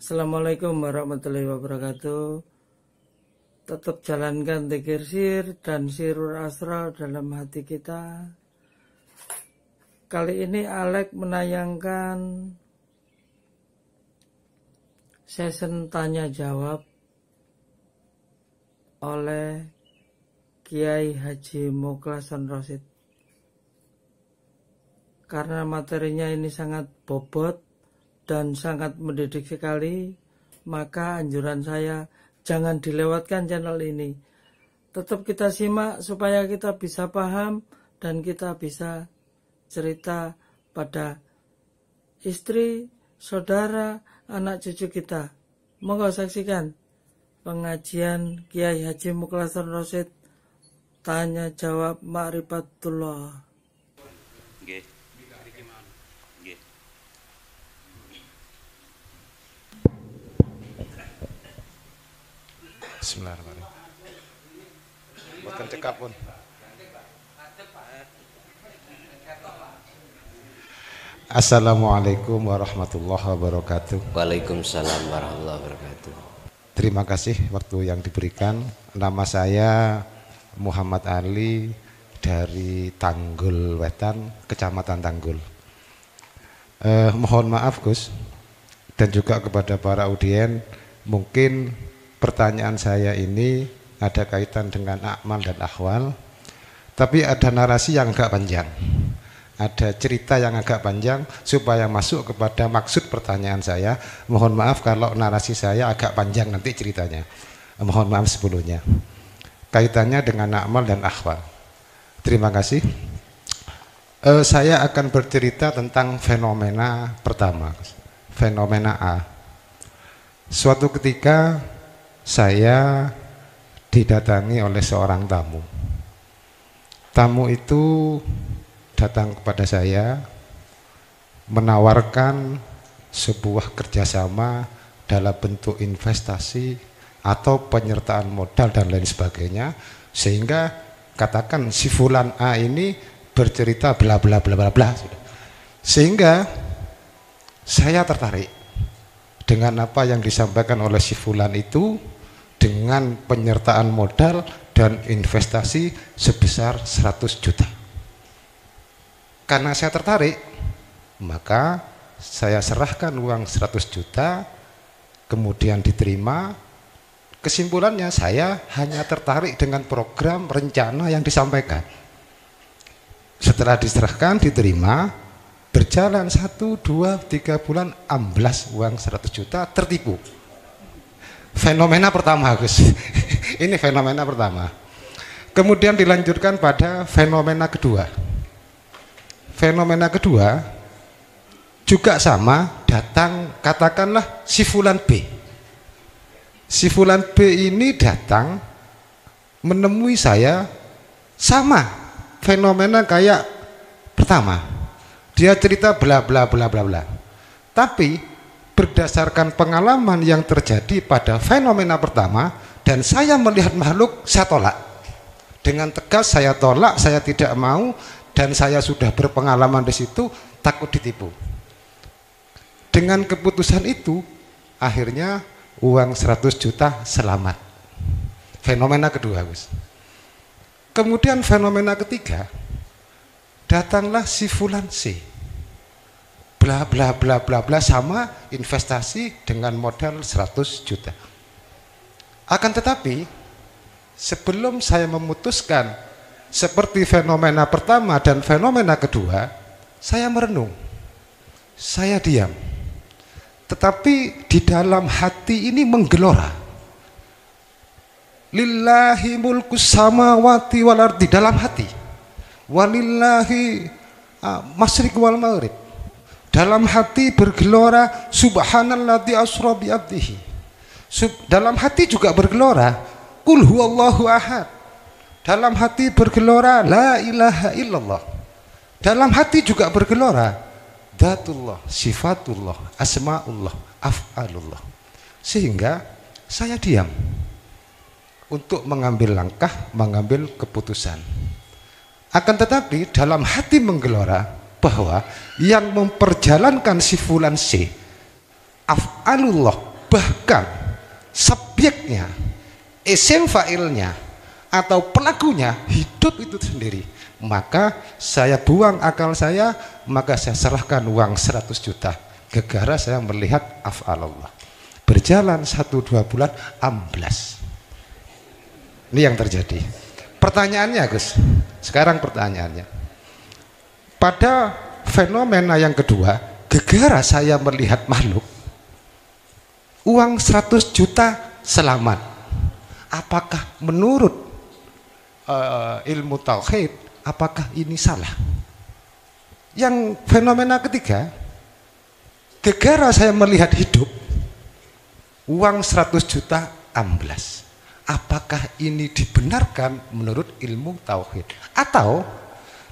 Assalamualaikum warahmatullahi wabarakatuh. Tetap jalankan dzikir sir dan sirul asrar dalam hati kita. Kali ini Alek menayangkan session tanya jawab oleh Kiai Haji Mukhlason Rosyid. Karena materinya ini sangat bobot dan sangat mendidik sekali, maka anjuran saya jangan dilewatkan channel ini. Tetap kita simak supaya kita bisa paham dan kita bisa cerita pada istri, saudara, anak cucu kita. Monggo saksikan pengajian Kiai Haji Mukhlason Rosyid tanya jawab Ma'rifatullah. Bismillahirrahmanirrahim. Bukan cekap pun. Assalamualaikum warahmatullahi wabarakatuh. Waalaikumsalam warahmatullahi wabarakatuh. Terima kasih waktu yang diberikan. Nama saya Muhammad Ali dari Tanggul Wetan, Kecamatan Tanggul. Mohon maaf Gus, dan juga kepada para audien, mungkin pertanyaan saya ini ada kaitan dengan akmal dan akhwal, tapi ada narasi yang agak panjang, ada cerita yang agak panjang supaya masuk kepada maksud pertanyaan saya. Mohon maaf kalau narasi saya agak panjang nanti ceritanya, mohon maaf sebelumnya. Kaitannya dengan akmal dan akhwal. Terima kasih. Saya akan bercerita tentang fenomena pertama, fenomena A. Suatu ketika saya didatangi oleh seorang tamu. Tamu itu datang kepada saya menawarkan sebuah kerjasama dalam bentuk investasi atau penyertaan modal dan lain sebagainya, sehingga katakan si fulan A ini bercerita bla bla bla bla bla, sehingga saya tertarik dengan apa yang disampaikan oleh si fulan itu, dengan penyertaan modal dan investasi sebesar 100 juta. Karena saya tertarik, maka saya serahkan uang 100 juta, kemudian diterima. Kesimpulannya saya hanya tertarik dengan program rencana yang disampaikan. Setelah diserahkan, diterima, berjalan 1, 2, 3 bulan, amblas uang 100 juta, tertipu. Fenomena pertama Gus. Ini fenomena pertama. Kemudian dilanjutkan pada fenomena kedua. Fenomena kedua juga sama, datang katakanlah si fulan B. Si fulan B ini datang menemui saya, sama fenomena kayak pertama. Dia cerita bla bla bla bla bla. Tapi berdasarkan pengalaman yang terjadi pada fenomena pertama, dan saya melihat makhluk, saya tolak. Dengan tegas saya tolak, saya tidak mau, dan saya sudah berpengalaman di situ, takut ditipu. Dengan keputusan itu, akhirnya uang 100 juta selamat. Fenomena kedua, Gus. Kemudian fenomena ketiga, datanglah si fulan C. Bla bla bla bla bla, sama investasi dengan modal 100 juta. Akan tetapi sebelum saya memutuskan seperti fenomena pertama dan fenomena kedua, saya merenung, saya diam. Tetapi di dalam hati ini menggelora, lillahi mulkus samawati wal ardi, dalam hati, walillahi masyriq wal maghrib. Dalam hati bergelora subhanalladzi asra bi abdihi. Dalam hati juga bergelora qul huwallahu ahad. Dalam hati bergelora la ilaha illallah. Dalam hati juga bergelora dzatullah, sifatullah, asmaullah, af'alullah. Sehingga saya diam untuk mengambil langkah, mengambil keputusan. Akan tetapi dalam hati menggelora bahwa yang memperjalankan si fulan C, af'alullah, bahkan subjeknya, isim fa'ilnya atau pelakunya hidup itu sendiri, maka saya buang akal saya, maka saya serahkan uang 100 juta gegara saya melihat af'al Allah. Berjalan 1-2 bulan amblas. Ini yang terjadi. Pertanyaannya Gus, sekarang pertanyaannya, pada fenomena yang kedua, gegara saya melihat makhluk, uang 100 juta selamat. Apakah menurut ilmu tauhid, apakah ini salah? Yang fenomena ketiga, gegara saya melihat hidup, uang 100 juta amblas. Apakah ini dibenarkan menurut ilmu tauhid? Atau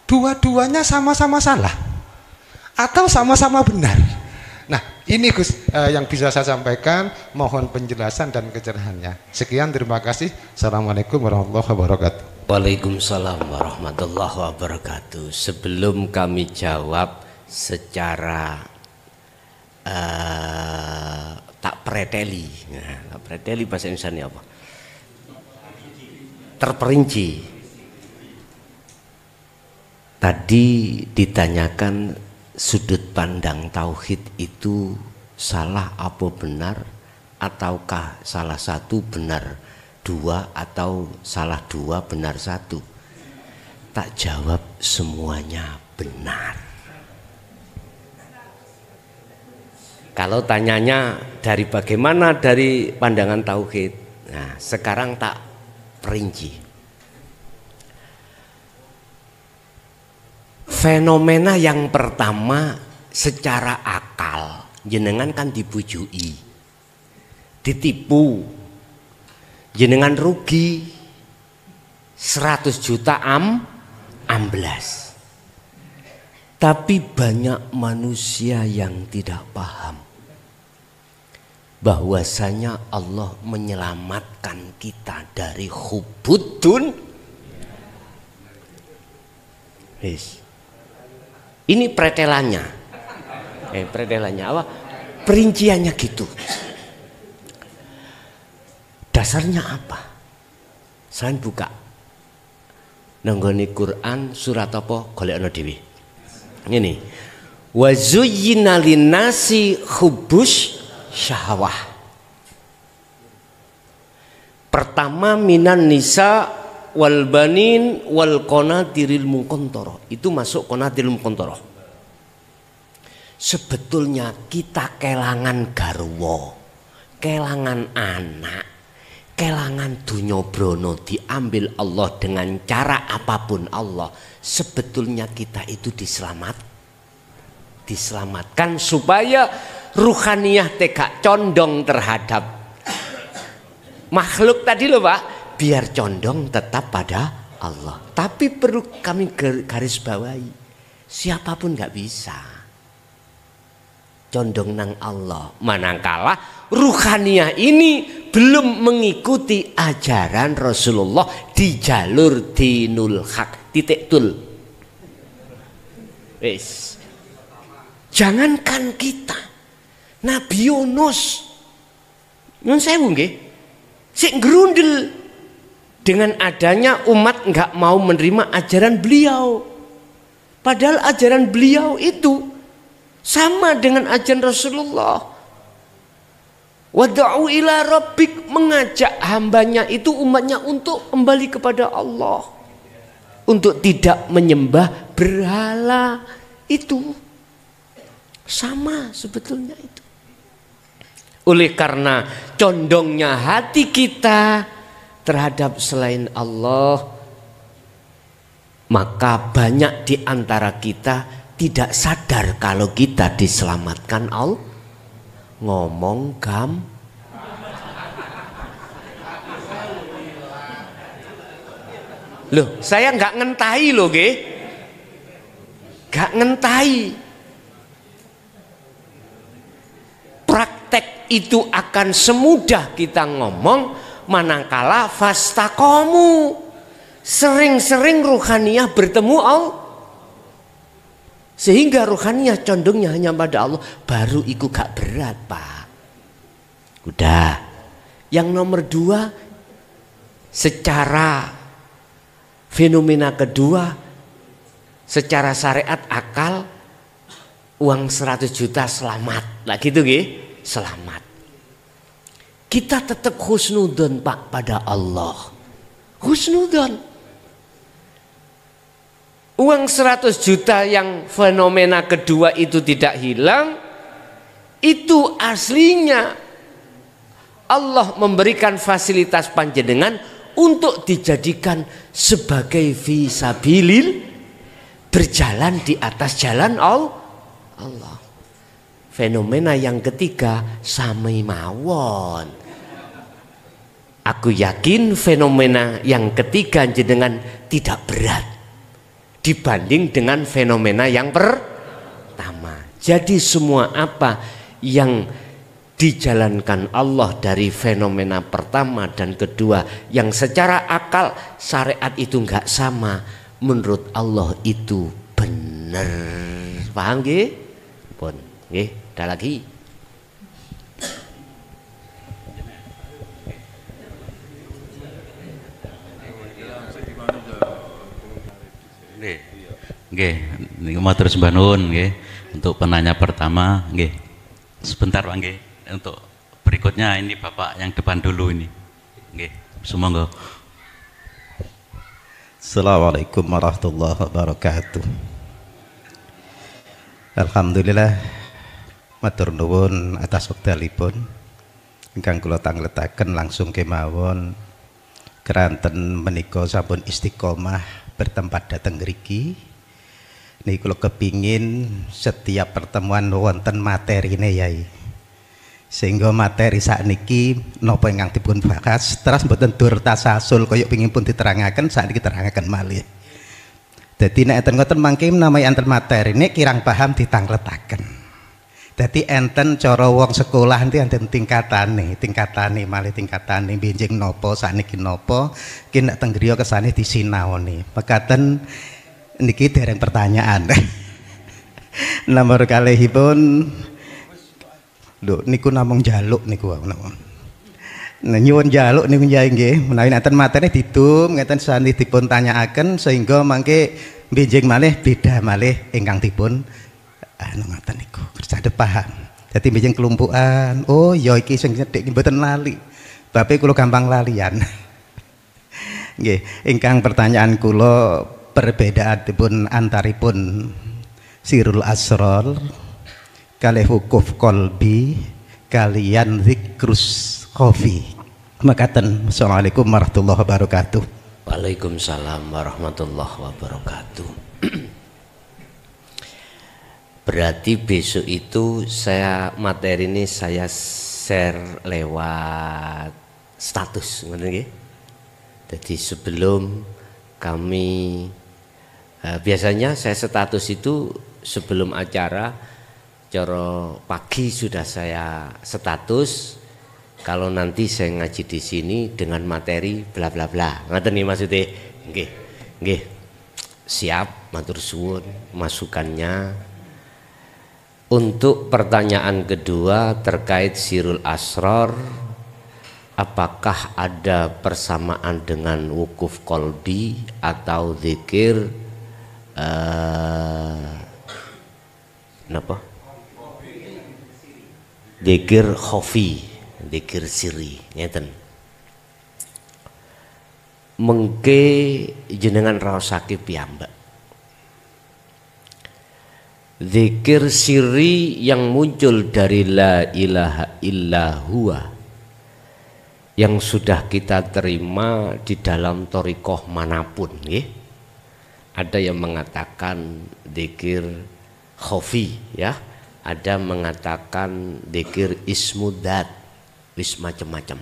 dua-duanya sama-sama salah? Atau sama-sama benar? Nah, ini Gus yang bisa saya sampaikan, mohon penjelasan dan kecerahannya. Sekian, terima kasih. Assalamualaikum warahmatullahi wabarakatuh. Waalaikumsalam warahmatullahi wabarakatuh. Sebelum kami jawab secara tak preteli, nah, tak preteli bahasa Indonesia apa? Terperinci. Tadi ditanyakan sudut pandang tauhid itu salah apa benar, ataukah salah satu benar dua atau salah dua benar satu. Tak jawab semuanya benar. Kalau tanyanya dari bagaimana dari pandangan tauhid, nah sekarang tak perinci. Fenomena yang pertama secara akal, jenengan kan dibujui, ditipu, jenengan rugi 100 juta amblas. Tapi banyak manusia yang tidak paham bahwasanya Allah menyelamatkan kita dari hubudun. Ini pretelannya. Pretelannya apa? Perinciannya gitu. Dasarnya apa? Saya buka nanggone Quran surat apa? Golekno dhewe. Ini. Wa zuyyina linnasi hubbus syahwah. Pertama minan nisa wal banin wal qanatiril muqantarah. Itu masuk qanatiril muqantarah. Sebetulnya kita kelangan garwa, kelangan anak, kelangan dunya brana diambil Allah dengan cara apapun Allah. Sebetulnya kita itu diselamatkan supaya ruhaniyah tegak condong terhadap makhluk tadi loh Pak, biar condong tetap pada Allah. Tapi perlu kami garis bawahi, siapapun nggak bisa condong nang Allah, manakala ruhaniyah ini belum mengikuti ajaran Rasulullah di jalur dinul haq. Titik tul. Wis. Jangankan kita, Nabi Yunus nyun sewu nggih, sik ngrundel dengan adanya umat nggak mau menerima ajaran beliau. Padahal ajaran beliau itu sama dengan ajaran Rasulullah. Wad'u ila rabbik, mengajak hambanya itu, umatnya untuk kembali kepada Allah, untuk tidak menyembah berhala. Itu sama sebetulnya itu. Oleh karena condongnya hati kita terhadap selain Allah, maka banyak di antara kita tidak sadar kalau kita diselamatkan Allah. Ngomong loh, saya nggak ngentahi loh, nggak ngentahi. Praktek itu akan semudah kita ngomong manakala fastaqomu, sering-sering ruhaniyah bertemu Allah, sehingga ruhaniyah condongnya hanya pada Allah, baru iku gak berat Pak. Udah. Yang nomor 2, secara fenomena kedua, secara syariat akal, uang 100 juta selamat. Lah gitu nggih, selamat. Kita tetap husnudon Pak pada Allah. Husnudon. Uang 100 juta yang fenomena kedua itu tidak hilang, itu aslinya Allah memberikan fasilitas panjenengan untuk dijadikan sebagai fisabilil, berjalan di atas jalan Allah. Fenomena yang ketiga sami mawon. Aku yakin fenomena yang ketiga jenengan tidak berat dibanding dengan fenomena yang pertama. Jadi semua apa yang dijalankan Allah dari fenomena pertama dan kedua yang secara akal syariat itu enggak sama, menurut Allah itu benar. Paham nggih? Pun nggih, ada lagi. Nggih, niku matur sembah nuwun nggih. Untuk penanya pertama nggih. Sebentar Pak nggih. Untuk berikutnya ini Bapak yang depan dulu ini. Nggih, sumangga. Assalamualaikum warahmatullahi wabarakatuh. Alhamdulillah matur nuwun atas wekdalipun ingkang kula tangletaken langsung kemawon keranten menika sampun istiqomah bertempat dateng ngriki. Niki kula kepingin setiap pertemuan wonten materine Yai. Sehingga materi sakniki napa ingkang dipun bahas terus mboten dur tasasul kaya pengin pun diterangaken sakniki terangaken malih. Dadi nek enten ngoten mangke namai enten materine kirang paham ditangletaken. Dadi enten cara wong sekolah nanti enten tingkatane malih tingkatane benjing napa sakniki napa ki nek teng griya kesane disinaoni. Mekaten niki dereng pertanyaan. Nomor kalihipun lho niku namung njaluk niku nawon. Nah nyuwun njaluk niku nggih menawi enten materi didum ngeten sani dipun tanyaaken sehingga mangke benjing malih beda malih ingkang dipun ngoten niku kersadep paham. Dadi benjing kelumpukan. Oh ya iki sing cedhik mboten lali. Bape kula gampang lalian. Nggih, ingkang pertanyaan kula perbedaanipun antaripun sirul asrar kalih wukuf qalbi kaliyan zikrus khafi. Makaten assalamualaikum warahmatullahi wabarakatuh. Waalaikumsalam warahmatullahi wabarakatuh. Berarti besok itu materi ini saya share lewat status, ngoten nggih. Jadi sebelum kami biasanya saya status itu sebelum acara cara pagi sudah saya status kalau nanti saya ngaji di sini dengan materi bla bla bla. Ngoten nih maksudnya. Nggih. Siap matur suwun masukannya. Untuk pertanyaan kedua terkait sirul asrar, apakah ada persamaan dengan wukuf qalbi atau zikir napa? Zikir khafi, zikir siri, ngeten. Mengke jenengan raosake piyambak. Zikir siri yang muncul dari la ilaha illa huwa yang sudah kita terima di dalam thariqah manapun, nggih. Ada yang mengatakan zikir khafi ya, ada mengatakan zikir ismudzat, wis macam-macam.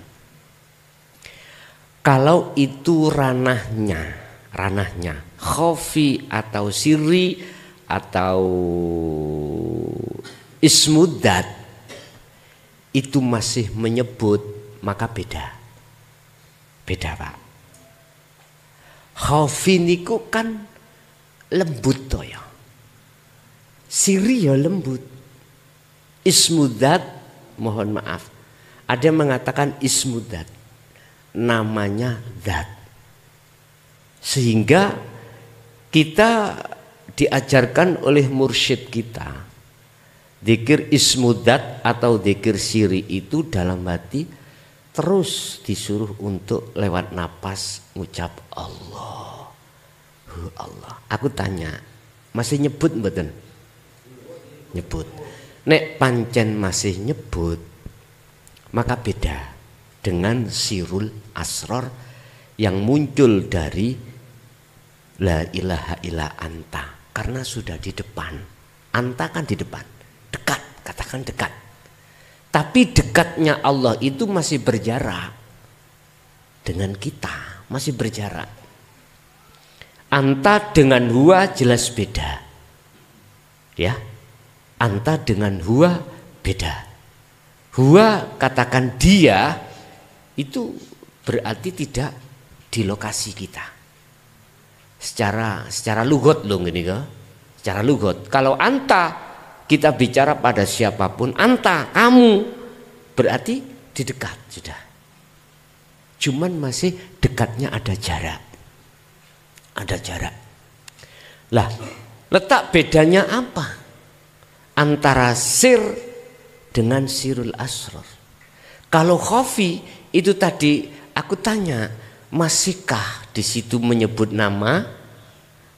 Kalau itu ranahnya khafi atau siri atau ismudzat itu masih menyebut, maka beda Pak. Khafi niku kan lembut to ya, siri ya lembut, ismudzat mohon maaf Ada yang mengatakan ismu dzat, namanya zat. Sehingga kita diajarkan oleh mursyid kita, dzikir ismu dzat atau dzikir siri itu dalam hati terus disuruh untuk lewat napas ngucap Allah. Allah. Aku tanya, masih nyebut mboten? Nyebut. Nek pancen masih nyebut, maka beda dengan sirul asror yang muncul dari la ilaha illa anta, karena sudah di depan. Anta kan di depan, dekat, katakan dekat. Tapi dekatnya Allah itu masih berjarak dengan kita, masih berjarak. Anta dengan huwa jelas beda, ya. Anta dengan huwa beda. Huwa katakan dia itu berarti tidak di lokasi kita. Secara lugot loh ini ke? Secara lugot. Kalau anta kita bicara pada siapapun, anta kamu berarti di dekat sudah. Cuman masih dekatnya ada jarak. Ada jarak. Lah, letak bedanya apa? Antara sir dengan sirul asror. Kalau khafi itu tadi aku tanya, masihkah di situ menyebut nama?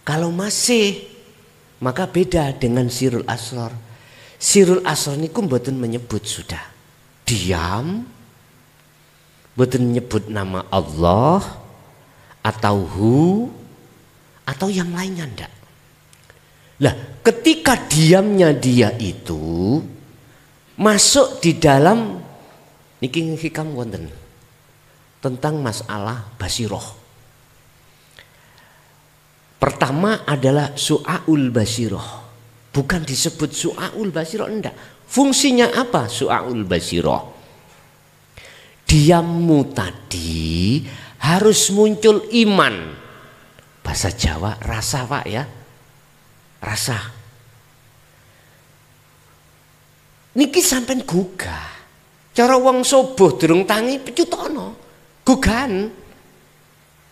Kalau masih, maka beda dengan sirul asror. Sirul asror niku mboten menyebut sudah. Diam. Mboten menyebut nama Allah atau hu atau yang lainnya ndak. Lah, ketika diamnya dia itu masuk di dalam niki hikam wonten tentang masalah basiroh. Pertama adalah su'aul basiroh. Bukan disebut su'aul basiroh, enggak. Fungsinya apa su'aul basiroh? Diammu tadi harus muncul iman. Bahasa Jawa rasa Pak ya. Rasa. Niki sampean gugah. Cara wong soboh durung tangi pecutono. Gugahan.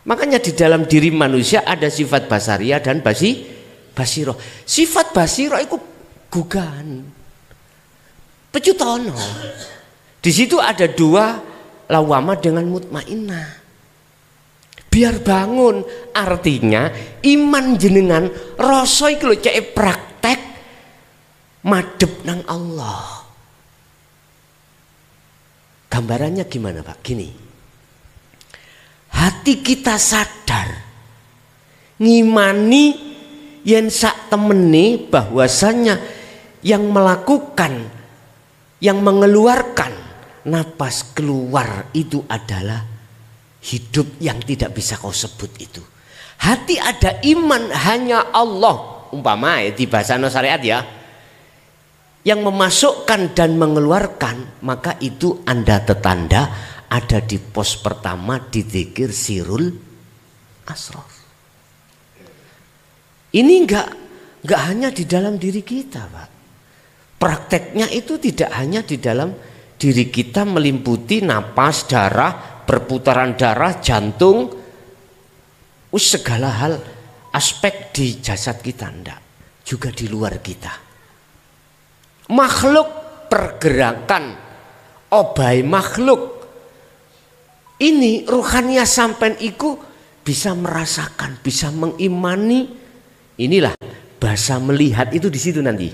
Makanya di dalam diri manusia ada sifat basaria dan basiroh. Sifat basiroh itu gugahan. Pecutono. Di situ ada dua, lawama dengan mutmainnah. Biar bangun, artinya iman jenengan rasa iki lho cek praktek madhep nang Allah. Gambarannya gimana Pak? Gini. Hati kita sadar ngimani yen sak temene bahwasanya yang melakukan, yang mengeluarkan napas keluar itu adalah hidup yang tidak bisa kau sebut itu. Hati ada iman hanya Allah, umpama di bahasa syariat ya, yang memasukkan dan mengeluarkan, maka itu Anda tetanda ada di pos pertama di dzikir sirul asror. Ini enggak hanya di dalam diri kita, Pak. Prakteknya itu tidak hanya di dalam diri kita, melimputi napas, darah, perputaran darah, jantung, segala hal aspek di jasad kita, enggak, juga di luar kita. Makhluk pergerakan, obai makhluk ini ruhania sampean iku bisa merasakan, bisa mengimani. Inilah bahasa melihat itu di situ nanti.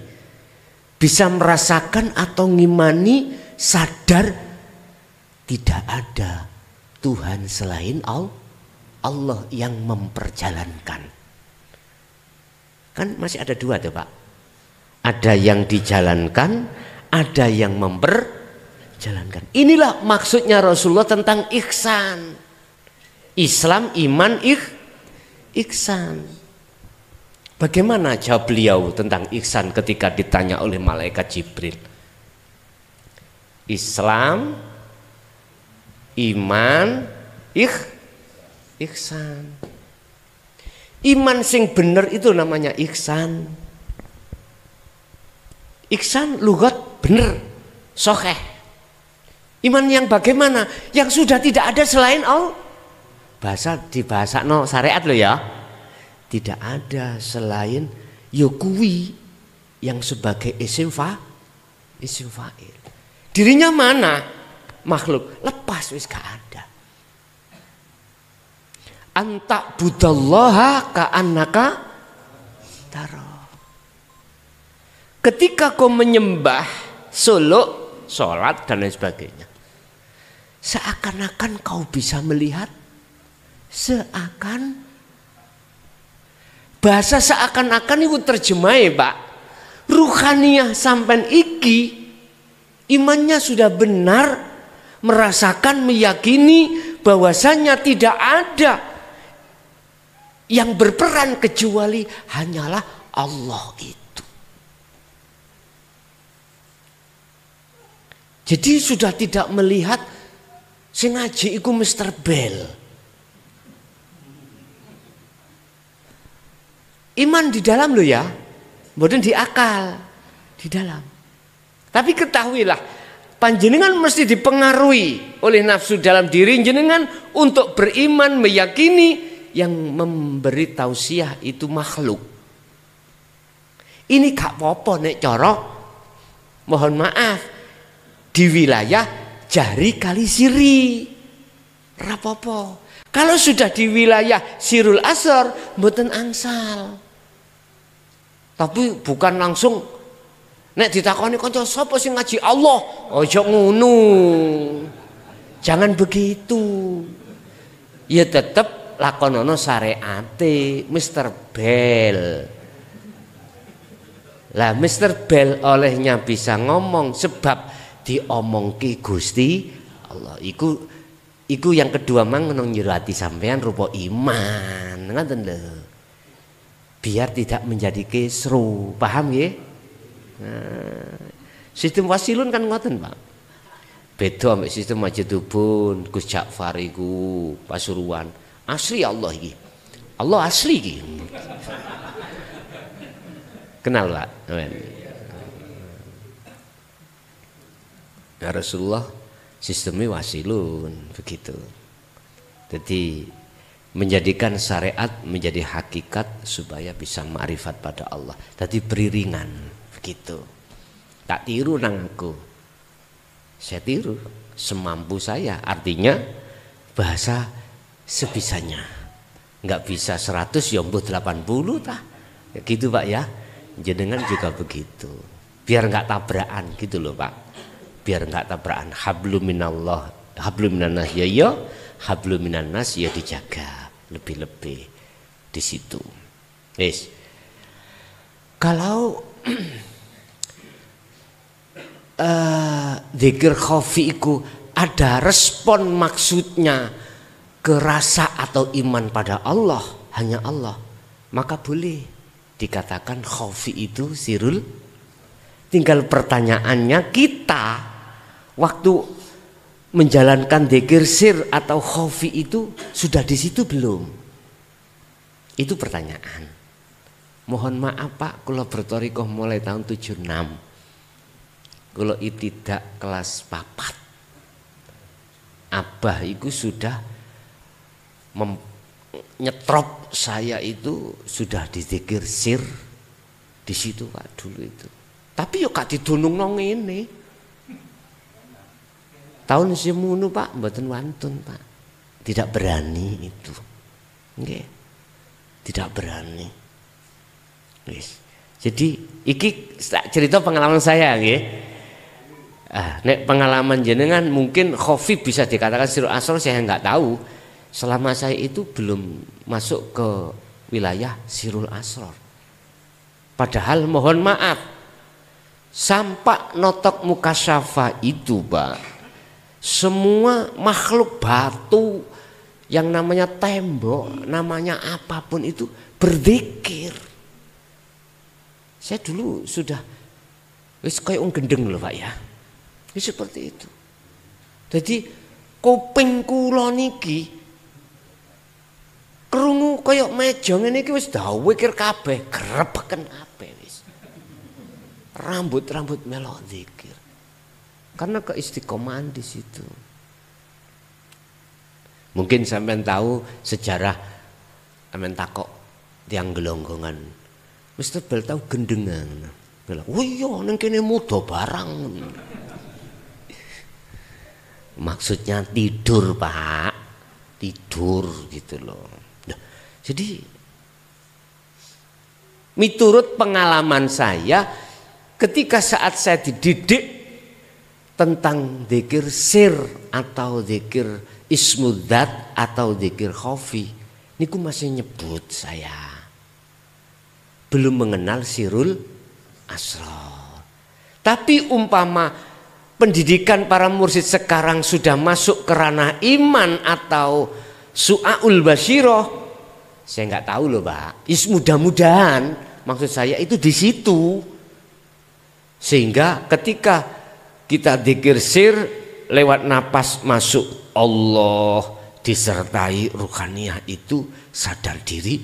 Bisa merasakan atau ngimani, sadar tidak ada Tuhan selain Allah yang memperjalankan. Kan masih ada dua tuh Pak. Ada yang dijalankan, ada yang memperjalankan. Inilah maksudnya Rasulullah tentang ihsan. Islam, iman, ihsan. Bagaimana jawab beliau tentang ihsan ketika ditanya oleh malaikat Jibril? Islam, iman, ihsan. Iman sing bener itu namanya ihsan. Ihsan lugat bener, sokeh. Iman yang bagaimana? Yang sudah tidak ada selain Allah. Bahasa no syariat loh ya. Tidak ada selain yukui yang sebagai isim fa'il. Dirinya mana? Makhluk. Lepas wis gak ada. Anta budallaha ka'annaka taro. Ketika kau menyembah suluk, sholat dan lain sebagainya, seakan-akan kau bisa melihat, bahasa seakan-akan itu terjemahnya Pak, ruhaniyah sampai iki imannya sudah benar, merasakan, meyakini bahwasanya tidak ada yang berperan kecuali hanyalah Allah itu. Jadi sudah tidak melihat sing ngaji iku Mr. Bell. Iman di dalam lo ya, mboten di akal, di dalam. Tapi ketahuilah, panjenengan mesti dipengaruhi oleh nafsu dalam diri jenengan untuk beriman, meyakini yang memberi tausiah itu makhluk. Ini gak apa-apa nek cara, mohon maaf, di wilayah jari kali siri rapopo. Kalau sudah di wilayah sirul asar mboten angsal. Tapi bukan langsung nek ditakoni kanca sapa sing ngaji Allah, ojo ngono. Jangan begitu. Ya tetep lakonono syariate Mr. Bell. Lah Mr. Bell olehnya bisa ngomong sebab diomongki Gusti Allah. Iku yang kedua mang nang nyurati sampean rupa iman, ngoten lho. Biar tidak menjadi kisru, paham ya? Nah, sistem wasilun kan ngoten, Pak. Beda ambek sistem Majidubun, Gus Ja'far iku Pasuruan. Asli Allah iki. Allah asli iki. Kenal, Pak? Ya Rasulullah sistemnya wasilun begitu. Jadi menjadikan syariat menjadi hakikat supaya bisa ma'rifat pada Allah. Jadi beriringan begitu. Tak tiru nang aku. Saya tiru semampu saya. Artinya bahasa sebisanya. Enggak bisa 100 ya mbuh 80 tah. Ya gitu Pak ya. Jenengan juga begitu. Biar enggak tabrakan gitu loh Pak. Biar enggak tabrakan. Hablum minallah, hablum minannas ya ya, hablum minannas ya dijaga lebih-lebih di situ. Yes. Kalau dzikir khafi iku ada respon maksudnya ke rasa atau iman pada Allah, hanya Allah, maka boleh dikatakan khafi itu sirul. Tinggal pertanyaannya kita waktu menjalankan dzikir sir atau khafi itu sudah di situ belum? Itu pertanyaan. Mohon maaf Pak, kalau bertorikoh mulai tahun 76. Kalau ibtidak kelas 4. Abah itu sudah nyetrop saya itu sudah di dzikir sir di situ Pak dulu itu. Tapi yo gak didunung nang ngene. Tahun semono Pak mboten wantun Pak. Tidak berani itu. Nggih. Tidak berani. Wis. Jadi iki cerita pengalaman saya nggih. Nek pengalaman jenengan mungkin khafi bisa dikatakan sirul asrar saya enggak tahu. Selama saya itu belum masuk ke wilayah sirul asrar. Padahal mohon maaf, sampak notok mukasyafa itu Pak, semua makhluk batu yang namanya tembok, namanya apapun itu berzikir. Saya dulu sudah wis kayak gendeng loh Pak ya. Ini seperti itu. Jadi kuping kula niki krungu kaya meja ngene iki wis dawikir kabeh, grepeken kabeh wis. Rambut-rambut melok zikir. Karena keistiqomahan di situ. Mungkin sampean tahu sejarah amen takok tiang gelonggongan. Mesti bel tahu gendengan. Bilang, "Oh iya ning kene muda barang." Maksudnya tidur, Pak. Tidur gitu loh. Nah, jadi miturut pengalaman saya ketika saat saya dididik tentang dzikir sir atau dzikir ismudzat atau dzikir khafi, niku masih nyebut saya belum mengenal sirul asrar. Tapi umpama pendidikan para mursyid sekarang sudah masuk ke ranah iman atau su'aul basyiroh, saya nggak tahu loh Pak. Mudah-mudahan maksud saya itu di situ, sehingga ketika kita dzikir sir lewat napas masuk Allah disertai ruhaniyah itu sadar diri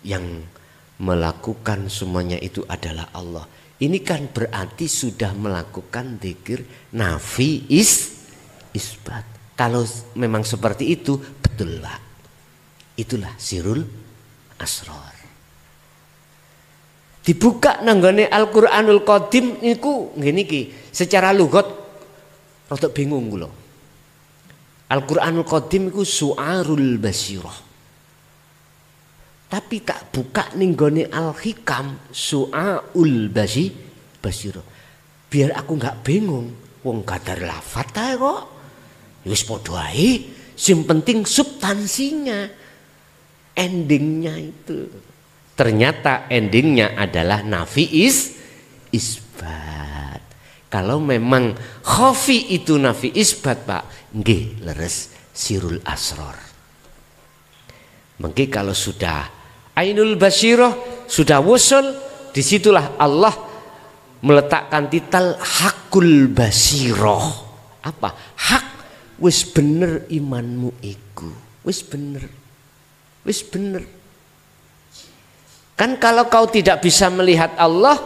yang melakukan semuanya itu adalah Allah. Ini kan berarti sudah melakukan dzikir nafi isbat. Kalau memang seperti itu betul Pak. Itulah sirul asrar. Dibuka nanggone Al-Qur'anul Qadim niku ngene iki, secara lugat rada bingung kula. Al-Qur'anul Qadim iku su'arul basirah. Tapi tak buka ninggone Al-Hikam su'aul basirah. Biar aku nggak bingung, wong kadar lafat ae kok. Wis padha ae, sing penting substansinya. Endingnya itu. Ternyata endingnya adalah nafi isbat. Kalau memang khafi itu nafi isbat Pak, nggih leres sirul asrar. Mungkin kalau sudah ainul basyirah sudah wusul, disitulah Allah meletakkan titel hakul basyirah. Apa? Hak, wis bener imanmu iku, wis bener, wis bener. Kan kalau kau tidak bisa melihat Allah,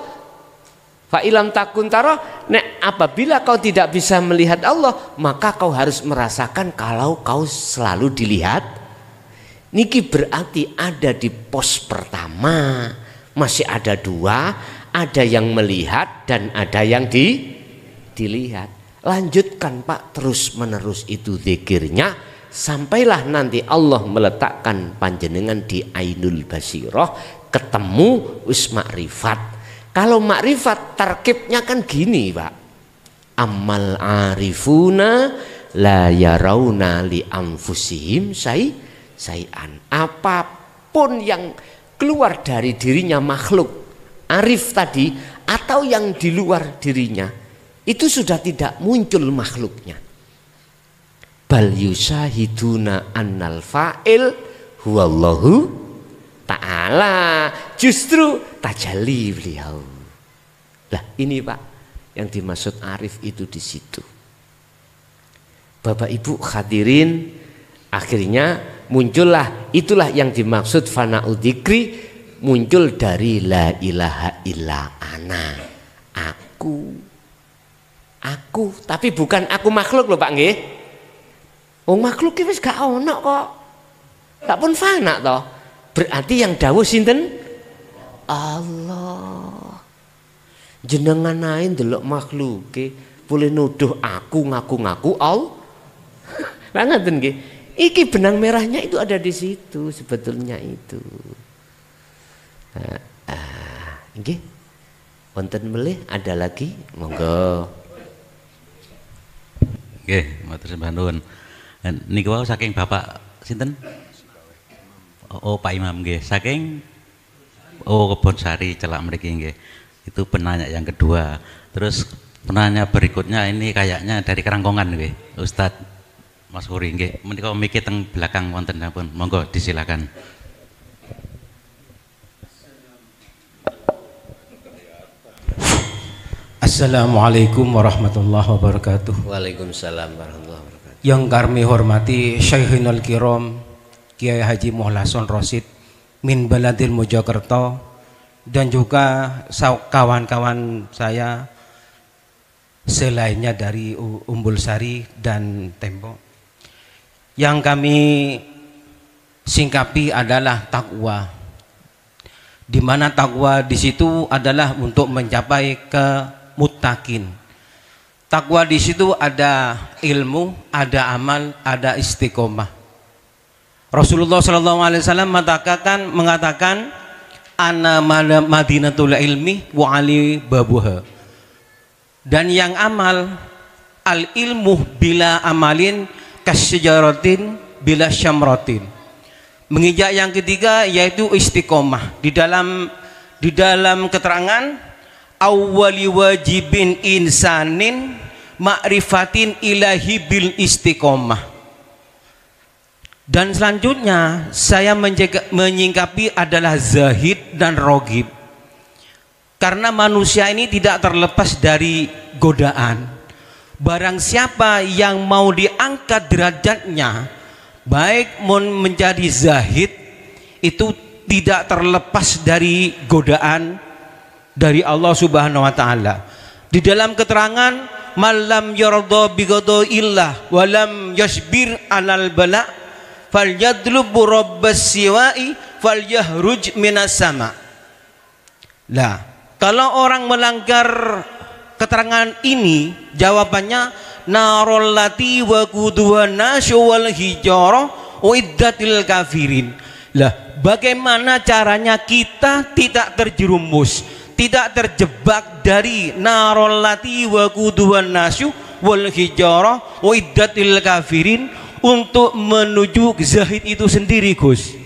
fa ilam takun taro, nek apabila kau tidak bisa melihat Allah, maka kau harus merasakan kalau kau selalu dilihat. Niki berarti ada di pos pertama, masih ada dua, ada yang melihat dan ada yang dilihat. Lanjutkan Pak, terus menerus itu zikirnya, sampailah nanti Allah meletakkan panjenengan di ainul basirah, ketemu wis makrifat. Kalau makrifat tarkibnya kan gini Pak, amal arifuna la yarawna li anfusihim sayan. Apapun yang keluar dari dirinya makhluk arif tadi atau yang di luar dirinya itu sudah tidak muncul makhluknya. Bal yusahiduna annal fa'il huwallahu ta'ala, justru tajalli beliau. Lah ini Pak yang dimaksud arif itu di situ. Bapak Ibu hadirin, akhirnya muncullah, itulah yang dimaksud fana'u dzikri, muncul dari la ilaha illa ana, aku, tapi bukan aku makhluk loh Pak nggih. Oh makhluk wis gak ono kok, tak pun fana toh. Berarti yang dawuh sinten? Allah. Jenengan ae ndelok makhluke boleh nuduh aku ngaku-ngaku Allah. Lah ngoten nggih. Iki benang merahnya itu ada di situ sebetulnya itu. Nggih. Wonten melih ada lagi? Monggo. Nggih, matur sembah nuwun. Niku wau saking Bapak sinten? Oh Pak Imam nggih, saking Kebon Sari Celak mriki nggih. Itu penanya yang kedua. Terus penanya berikutnya ini kayaknya dari Kerangkongan nggih. Ustadz Mas Huri nggih, menika mikir teng belakang wonten pun. Monggo disilakan. Assalamualaikum warahmatullahi wabarakatuh. Waalaikumsalam warahmatullahi wabarakatuh. Yang kami hormati Syaikhunal Kiram Kiai Haji Muhlason Rosid min Baladil Mojokerto, dan juga kawan-kawan saya selainnya dari Umbul Sari dan Tembok. Yang kami singkapi adalah takwa, di mana takwa di situ adalah untuk mencapai kemuttaqin. Takwa di situ ada ilmu, ada amal, ada istiqomah. Rasulullah SAW mengatakan ana madinatul ilmi wa ali babuha. Dan yang amal, al ilmu bila amalin kasyajaratin bila syamratin. Menginjak yang ketiga yaitu istiqomah. Di dalam keterangan awwali wajibin insanin ma'rifatin ilahi bil istiqomah. Dan selanjutnya saya menyingkapi adalah zahid dan rogib. Karena manusia ini tidak terlepas dari godaan. Barang siapa yang mau diangkat derajatnya, baik menjadi zahid, itu tidak terlepas dari godaan dari Allah Subhanahu wa taala. Di dalam keterangan malam yarda bighadha illah walam yasbir alal bala falyadlubu rabbas siwai falyahruj minas sama. Lah, kalau orang melanggar keterangan ini, jawabannya narol lati wa quduhan nasyu wal hijarah uiddatil kafirin. Lah, bagaimana caranya kita tidak terjerumus, tidak terjebak dari narol lati wa quduhan nasyu wal hijarah uiddatil kafirin untuk menuju zahid itu sendiri, Gus.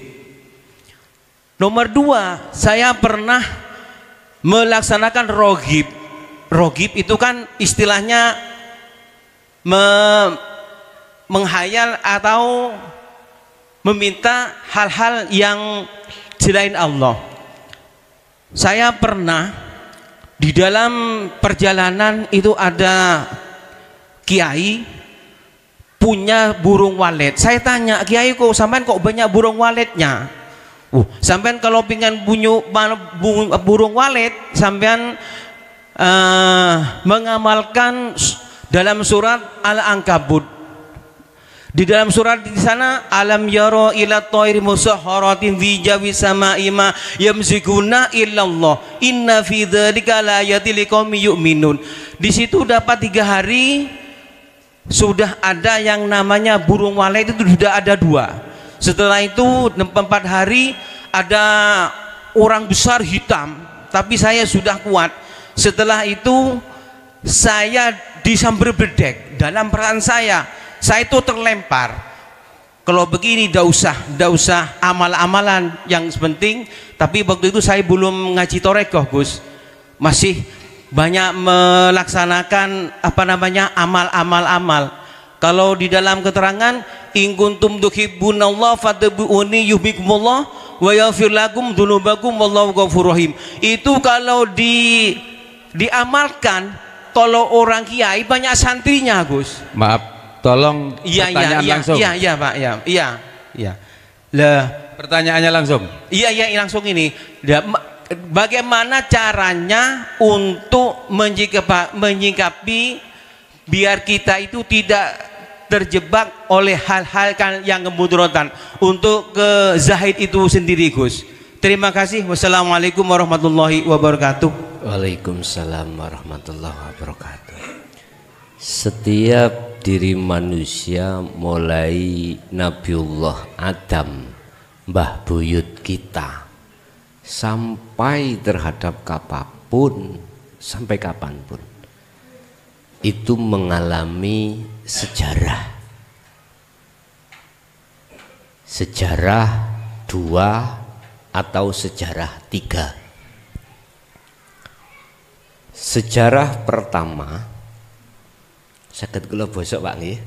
Nomor 2, saya pernah melaksanakan rogib. Rogib itu kan istilahnya menghayal atau meminta hal-hal yang selain Allah. Saya pernah di dalam perjalanan itu ada kiai punya burung walet. Saya tanya, kiai kok sampean kok banyak burung waletnya? Sampean kalau pengen burung walet, sampean mengamalkan dalam surat Al-Ankabut. Di dalam surat di sana, alam yaro ila thairi musahharatin fi jawi sama'i ma yamsikuna illallah inna fi dzalika laayatil liqaumin yu'minun. Di situ dapat 3 hari sudah ada yang namanya burung walet, itu sudah ada 2. Setelah itu 4 hari ada orang besar hitam, tapi saya sudah kuat. Setelah itu saya disambar bedek. Dalam perasaan saya itu terlempar. Kalau begini tidak usah amal-amalan yang penting. Tapi waktu itu saya belum ngaji torekoh, Gus. Masih banyak melaksanakan amal-amal. Kalau di dalam keterangan in kuntum tuhibbunallah fattabi'uni yuhibbukumullah wa yaghfir lakum dzunubakum wallahu ghafurur rahim. Itu kalau diamalkan, kalau orang kiai banyak santrinya, Gus. Maaf, tolong pertanyaan langsung. Iya, Pak. Iya. Lah, pertanyaannya langsung. Iya, langsung ini. Bagaimana caranya untuk menyikapi biar kita itu tidak terjebak oleh hal-hal yang kemudaratan untuk ke zahid itu sendiri, Gus. Terima kasih. Wassalamualaikum warahmatullahi wabarakatuh. Waalaikumsalam warahmatullahi wabarakatuh. Setiap diri manusia mulai Nabiullah Adam, mbah buyut kita, sampai terhadap sampai kapanpun, itu mengalami sejarah 2 atau sejarah 3. Sejarah pertama, saged kula bosok Pak nggih.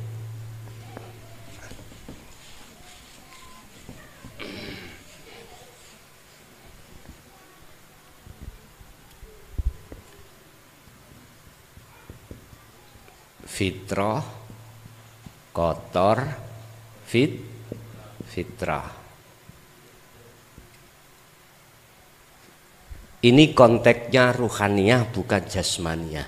Fitrah, kotor, fitrah. Ini konteksnya ruhaniyah bukan jasmaniyah.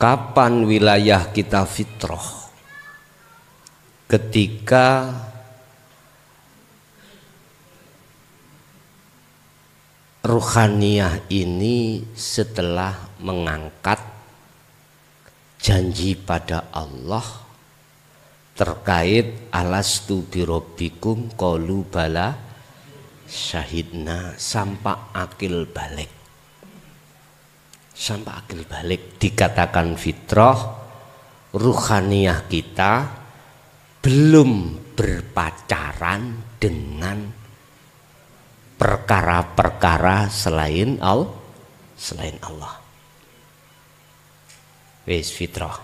Kapan wilayah kita fitrah? Ketika ruhaniyah ini setelah mengangkat janji pada Allah terkait alastu birabbikum qalu bala syahidna, sampai akil balik. Sampai akil balik dikatakan fitrah, ruhaniyah kita belum berpacaran dengan perkara-perkara selain Allah. Wis fitrah.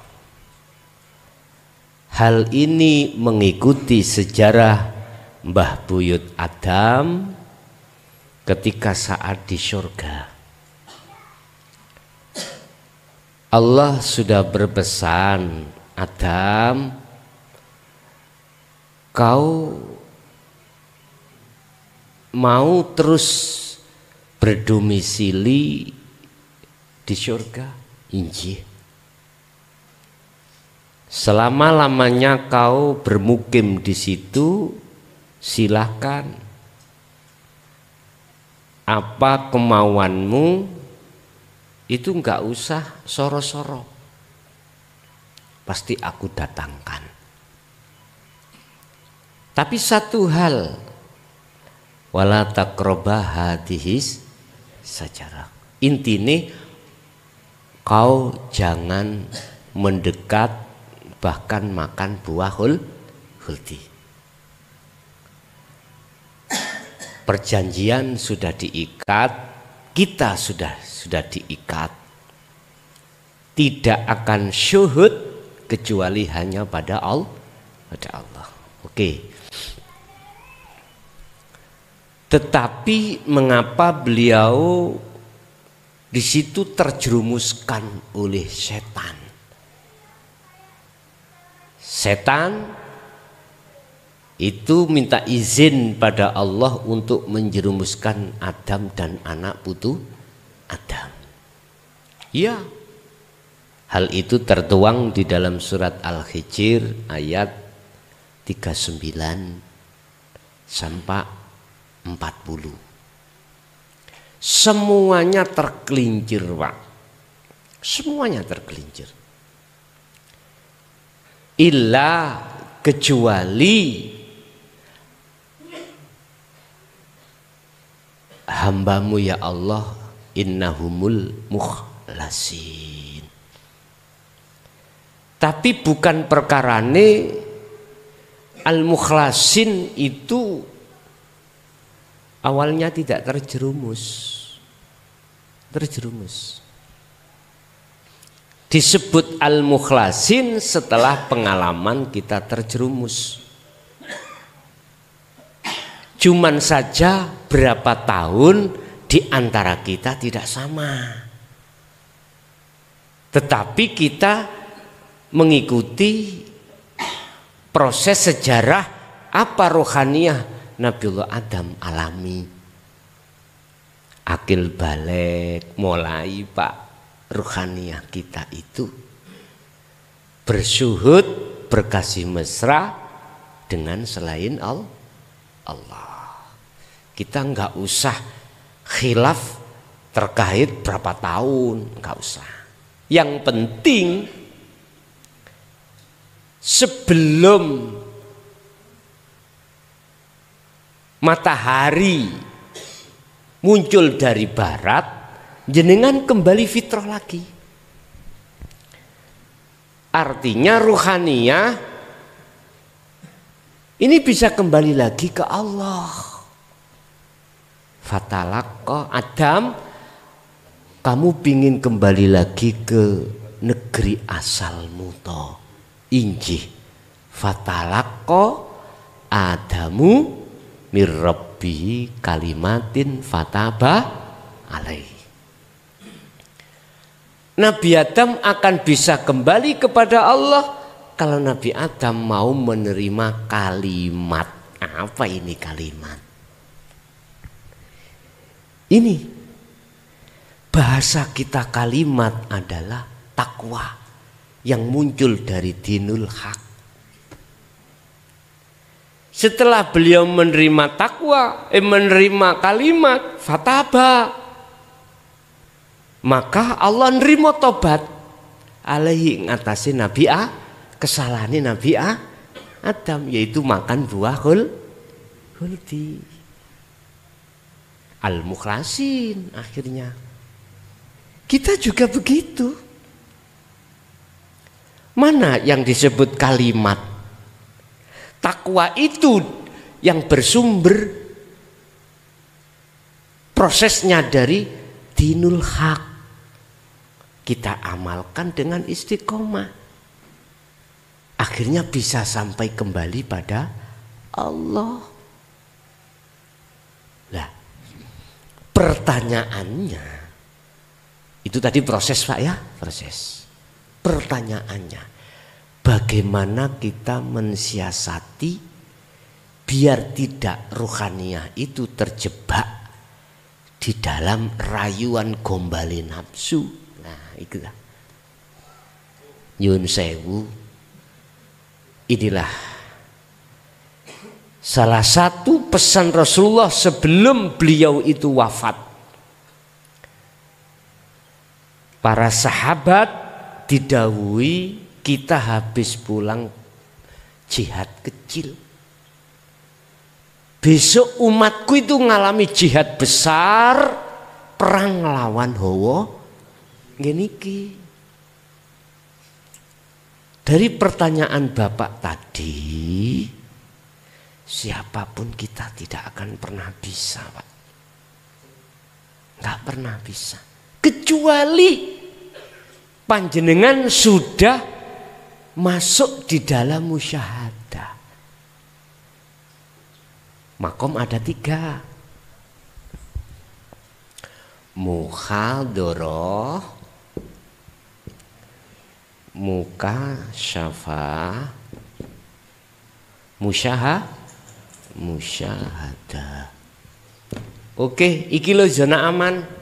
Hal ini mengikuti sejarah Mbah Buyut Adam ketika saat di surga. Allah sudah berpesan, Adam, kau mau terus berdomisili di surga? Injih. Selama-lamanya kau bermukim di situ, silakan. Apa kemauanmu itu enggak usah soro-soro. Pasti aku datangkan. Tapi satu hal, wala taqraba hadhis sajarah. Intine kau jangan mendekat bahkan makan buah huldi. Perjanjian sudah diikat, kita sudah diikat. Tidak akan syuhud kecuali hanya pada Allah. Oke. Tetapi mengapa beliau di situ terjerumuskan oleh setan? Setan itu minta izin pada Allah untuk menjerumuskan Adam dan anak putu Adam. Ya, hal itu tertuang di dalam surat Al-Hijr ayat 39 sampai 40. Semuanya tergelincir, Pak. Semuanya tergelincir. Illa kecuali hambamu ya Allah, innahumul mukhlasin. Tapi bukan perkarane al-mukhlasin itu awalnya tidak terjerumus. Disebut al-mukhlasin setelah pengalaman kita terjerumus. Cuman saja berapa tahun di antara kita tidak sama. Tetapi kita mengikuti proses sejarah apa rohaniyah Nabiullah Adam alami. Akil balik mulai, Pak, rohaniyah kita itu bersyuhud, berkasih mesra dengan selain Allah. Kita nggak usah khilaf terkait berapa tahun, nggak usah. Yang penting sebelum matahari muncul dari barat, jenengan kembali fitrah lagi. Artinya ruhaniyah ini bisa kembali lagi ke Allah. Fatalaqqa Adam, kamu pingin kembali lagi ke negeri asalmu to. Injih. Fatalaqqa Adamu mirrabbihi kalimatin fataba alaihi. Nabi Adam akan bisa kembali kepada Allah kalau Nabi Adam mau menerima kalimat. Apa ini kalimat? Ini bahasa kita kalimat adalah takwa. yang muncul dari dinul haq. Setelah beliau menerima takwa, menerima kalimat fataba, maka Allah nerima tobat alaihi ngatasi Nabi kesalahan Nabi Adam, yaitu makan buah khuldi. Al-mukhlasin akhirnya. Kita juga begitu. Mana yang disebut kalimat takwa itu yang bersumber prosesnya dari dinul haq, kita amalkan dengan istiqomah, akhirnya bisa sampai kembali pada Allah. Nah, pertanyaannya itu tadi proses Pak ya, proses. Pertanyaannya, bagaimana kita mensiasati biar tidak ruhaniyah itu terjebak di dalam rayuan gombali nafsu. Nah, itulah. Nyun sewu. Inilah salah satu pesan Rasulullah sebelum beliau itu wafat. Para sahabat didhawuhi, kita habis pulang jihad kecil, besok umatku itu ngalami jihad besar, perang ngelawan hawa niki. Dari pertanyaan Bapak tadi, siapapun kita tidak akan pernah bisa, Pak. Nggak pernah bisa, kecuali panjenengan sudah masuk di dalam musyahadah. Makom ada 3. Muhadharah, mukasyafah, musyahadah. Oke, iki lo zona aman.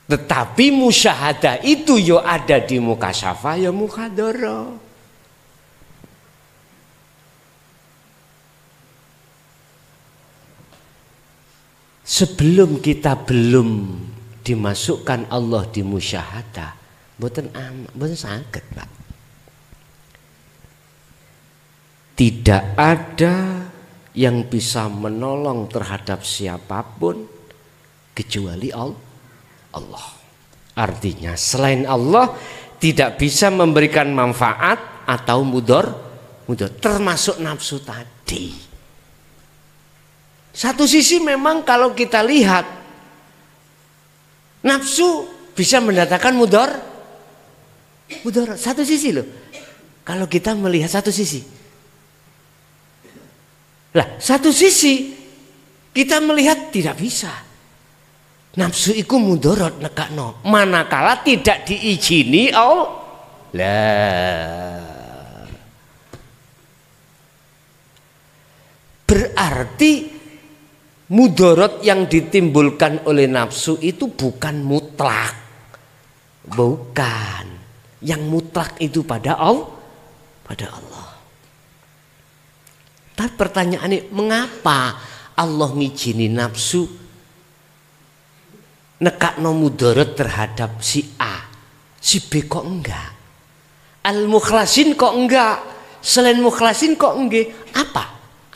Tetapi musyahadah itu yo ada di mukasyafah ya muhadharah. Sebelum kita belum dimasukkan Allah di musyahadah, mboten saged, Pak. Tidak ada yang bisa menolong terhadap siapapun kecuali Allah. Artinya selain Allah tidak bisa memberikan manfaat atau mudor, termasuk nafsu tadi. Satu sisi memang kalau kita lihat nafsu bisa mendatangkan mudor. Satu sisi loh. Kalau kita melihat satu sisi. Lah, satu sisi kita melihat tidak bisa. Nafsu iku mudorot nekakno, manakala tidak diizini Allah. Berarti mudorot yang ditimbulkan oleh nafsu itu bukan mutlak. Bukan. Yang mutlak itu pada Allah. Tapi pertanyaannya, mengapa Allah ngizini nafsu nekakno mudorot terhadap si A, si B kok enggak? Al-mukhlasin kok enggak? Selain mukhlasin kok enggak? Apa?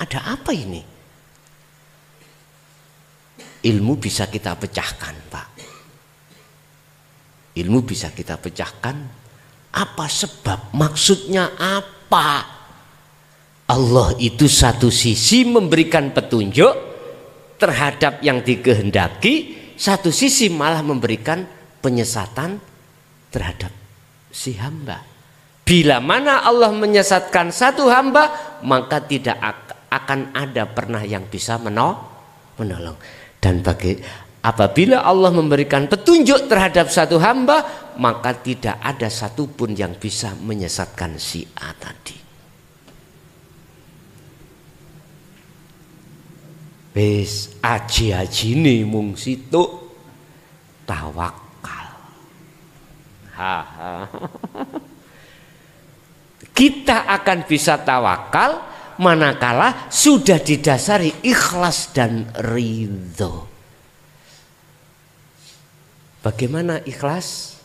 Ada apa ini? Ilmu bisa kita pecahkan, Pak. Ilmu bisa kita pecahkan. Apa sebab? Maksudnya apa? Allah itu satu sisi memberikan petunjuk terhadap yang dikehendaki, satu sisi malah memberikan penyesatan terhadap si hamba. Bila mana Allah menyesatkan satu hamba, maka tidak akan ada pernah yang bisa menolong. Dan apabila Allah memberikan petunjuk terhadap satu hamba, maka tidak ada satupun yang bisa menyesatkan si A tadi. Wis aji-ajine mung situk tawakal. Kita akan bisa tawakal manakala sudah didasari ikhlas dan ridho. Bagaimana ikhlas?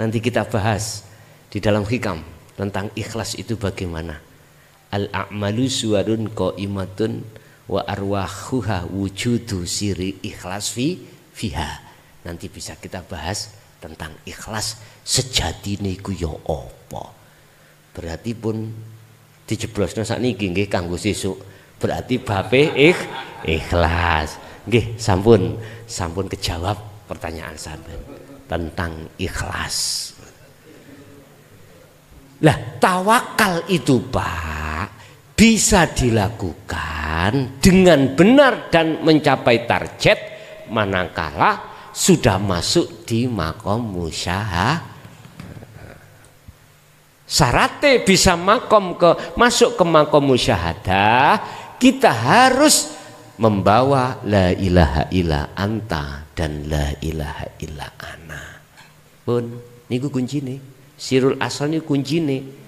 Nanti kita bahas di dalam hikam tentang ikhlas itu bagaimana. Al-a'malu suwarun qaimatun wa arwahuha wujudu siri ikhlas fiha. Nanti bisa kita bahas tentang ikhlas sejatine iku ya apa. Berarti pun dijeblosno sakniki nggih kanggo sesuk. Berarti bape ikhlas. Nggih, sampun kejawab pertanyaan sampean tentang ikhlas. Lah, tawakal itu Pak bisa dilakukan dengan benar dan mencapai target manakala sudah masuk di makom musyahadah. Syaratnya bisa masuk ke makom musyahadah, kita harus membawa la ilaha illa anta dan la ilaha illa ana. Pun niku kuncine, sirul asal niku kuncine.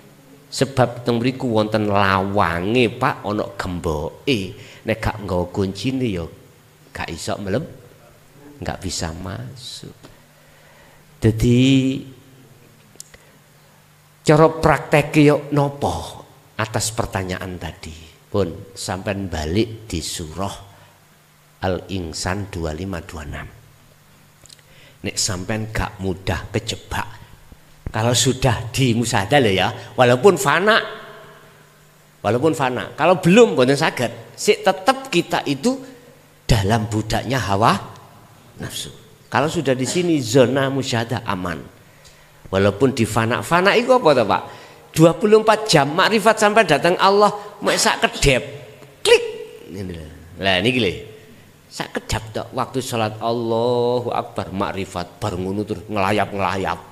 Sebab teng mriku wonten lawange Pak, ana gemboke. Nek gak nggawa kuncine ya gak iso mleb, gak bisa masuk. Jadi cara prakteke yo nopo atas pertanyaan tadi. Pun sampean balik di surah Al-Insan 2526. Nek sampean gak mudah kejebak. Kalau sudah di musyahadah loh ya, walaupun fana, kalau belum boten saged, tetap kita itu dalam budaknya hawa nafsu. Kalau sudah di sini zona musyahadah aman. Walaupun di fana itu apa toh Pak? 24 jam makrifat sampai datang Allah, mek sak kedep, klik. Lah niki lho. Sak kedap tok waktu salat Allahu Akbar makrifat bar ngono terus ngelayap.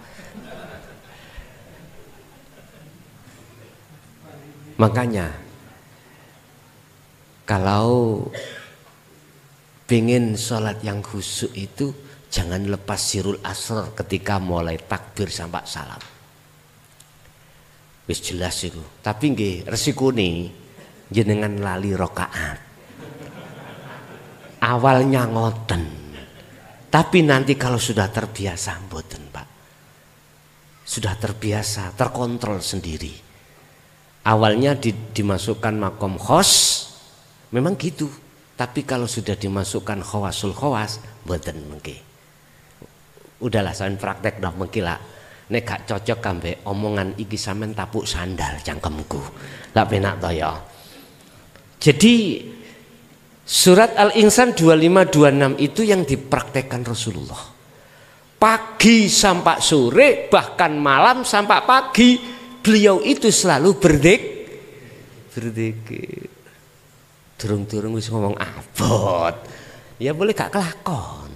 Makanya kalau pengen sholat yang khusyuk itu jangan lepas sirul asr ketika mulai takbir sampai salam. Wis jelas itu. Tapi nggih resikone jenengan lali rakaat. Awalnya ngoten. Tapi nanti kalau sudah terbiasa mboten Pak. Sudah terbiasa, terkontrol sendiri. Awalnya dimasukkan makom khos, memang gitu. Tapi kalau sudah dimasukkan khawasul khawas, mboten mengki. Udahlah sampean praktek dah mengki lah. Nek gak cocok kambe omongan iki sampean tapuk sandal cangkemku. Lah penak to ya. Jadi surat Al-Insan 2526 itu yang dipraktekkan Rasulullah. Pagi sampai sore, bahkan malam sampai pagi. Beliau itu selalu berzikir. Durung-durung wis ngomong abot. Ya boleh gak kelakon.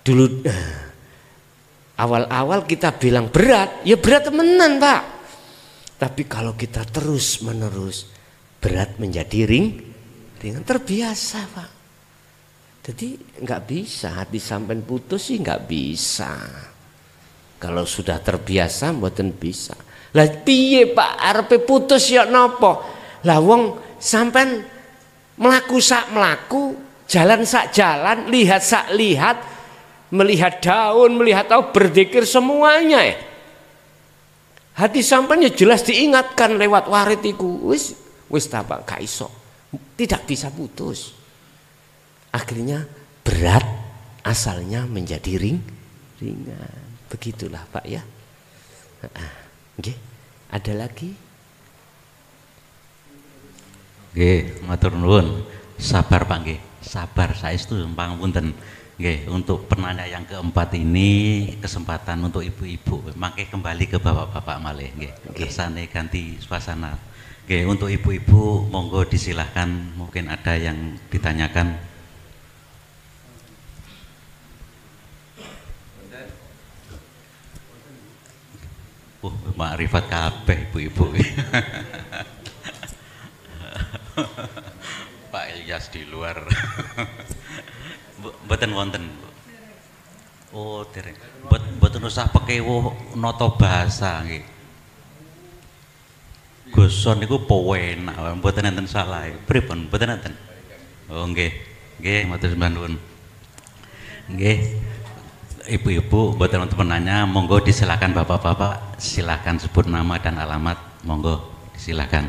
Dulu awal-awal kita bilang berat, ya berat temenan Pak. Tapi kalau kita terus-menerus berat menjadi ringan terbiasa Pak. Jadi nggak bisa hati sampean putus sih nggak bisa. Kalau sudah terbiasa mboten bisa. Lah piye Pak arepe putus ya napa? Lah wong sampean mlaku sak mlaku, jalan sak jalan, lihat sak lihat, melihat daun, melihat tahu berzikir semuanya ya. Hati sampean ya jelas diingatkan lewat warid iku. Wis ta Pak gak iso. Tidak bisa putus. Akhirnya berat asalnya menjadi ringan. Begitulah Pak ya. Nggih, ada lagi? Nggih, matur nuwun. Sabar Pak nggih. Sabar saestu pangapunten. Nggih, untuk penanya yang keempat ini kesempatan untuk ibu-ibu. Mangke kembali ke bapak-bapak malih nggih. Kersane ganti suasana. Nggih, untuk ibu-ibu monggo disilahkan, mungkin ada yang ditanyakan. Makrifat kabeh ibu-ibu. alias di luar. Mboten wonten. Oh, dereng. Mboten usah pekewo nata basa nggih. Guson niku penak, mboten enten salah. Pripun? Mboten enten. Oh, nggih. Nggih, matur sembah nuwun. Nggih. Ibu-ibu mboten wonten penanya, monggo disilakan bapak-bapak, silakan sebut nama dan alamat, monggo silakan.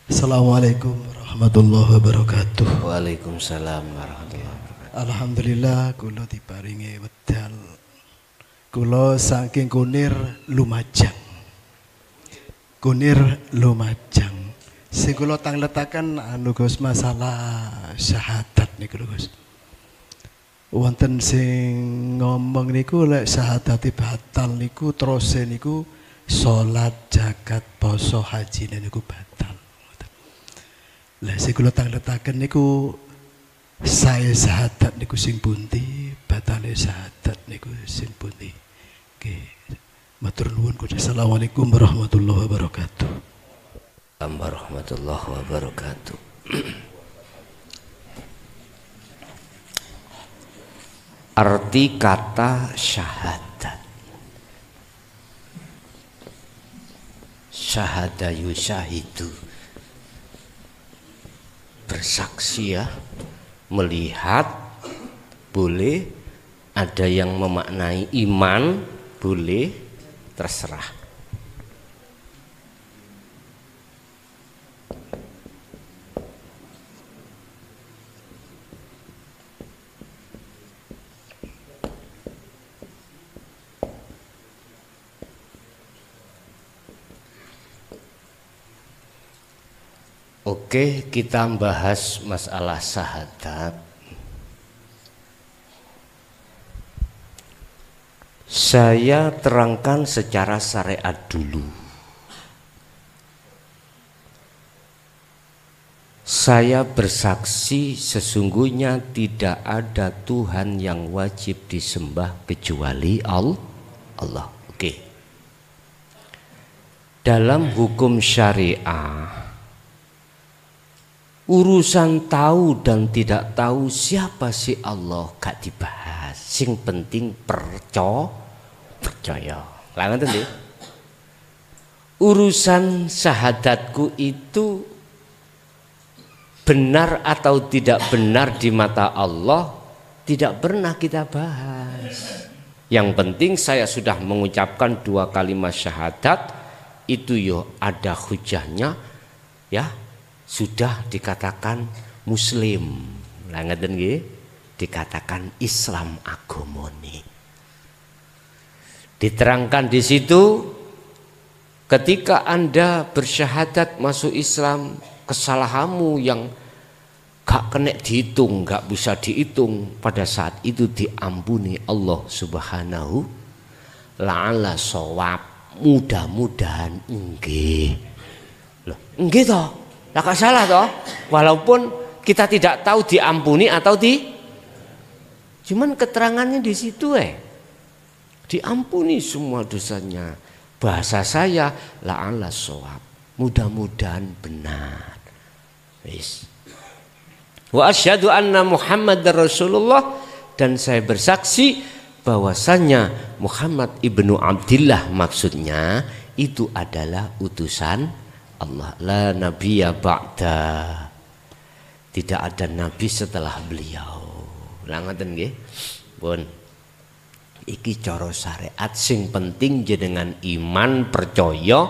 Assalamualaikum warahmatullahi wabarakatuh. Waalaikumsalam warahmatullahi wabarakatuh. Alhamdulillah kula diparingi wedal. Kula saking Kunir Lumajang. Kunir Lumajang. Sing kula tangletaken anu Gus masalah syahadat niku lho Gus. Wonten sing ngomong niku lek syahadate batal niku terus niku salat, zakat, poso, haji niku batal. Lah sing kula tangletaken niku saya syahadat niku sing pundi, batale syahadat niku sing pundi. Oke. Matur nuwun. Assalamualaikum warahmatullahi wabarakatuh. Warahmatullahi wabarakatuh. Arti kata syahadat. Syahada yusyahidu, bersaksi ya, melihat, boleh. Ada yang memaknai iman, boleh, terserah. Oke, kita bahas masalah syahadat. Saya terangkan secara syariat dulu. Saya bersaksi sesungguhnya tidak ada Tuhan yang wajib disembah kecuali Allah. Oke. Dalam hukum syariah, urusan tahu dan tidak tahu siapa si Allah gak dibahas. Sing penting percaya. Langan tadi. Urusan syahadatku itu benar atau tidak benar di mata Allah tidak pernah kita bahas. Yang penting saya sudah mengucapkan 2 kalimat syahadat, itu yo ada hujahnya ya. Sudah dikatakan muslim, langaten nggih, dikatakan Islam agamane. Diterangkan di situ, ketika Anda bersyahadat masuk Islam, kesalahanmu yang gak kena dihitung, gak bisa dihitung, pada saat itu diampuni Allah Subhanahu. La'alla shawab, mudah-mudahan nggih. Loh, nggih toh? Lah gak salah toh, walaupun kita tidak tahu diampuni atau cuman keterangannya di situ diampuni semua dosanya. Bahasa saya la'alla shawab, mudah-mudahan benar. Wis. Wa asyhadu anna Muhammadar Rasulullah, dan saya bersaksi bahwasanya Muhammad ibnu Abdillah maksudnya itu adalah utusan Allah. La nabiyya ba'da, tidak ada nabi setelah beliau. Langaten nggih. Pun iki cara syariat, sing penting jenengan iman percaya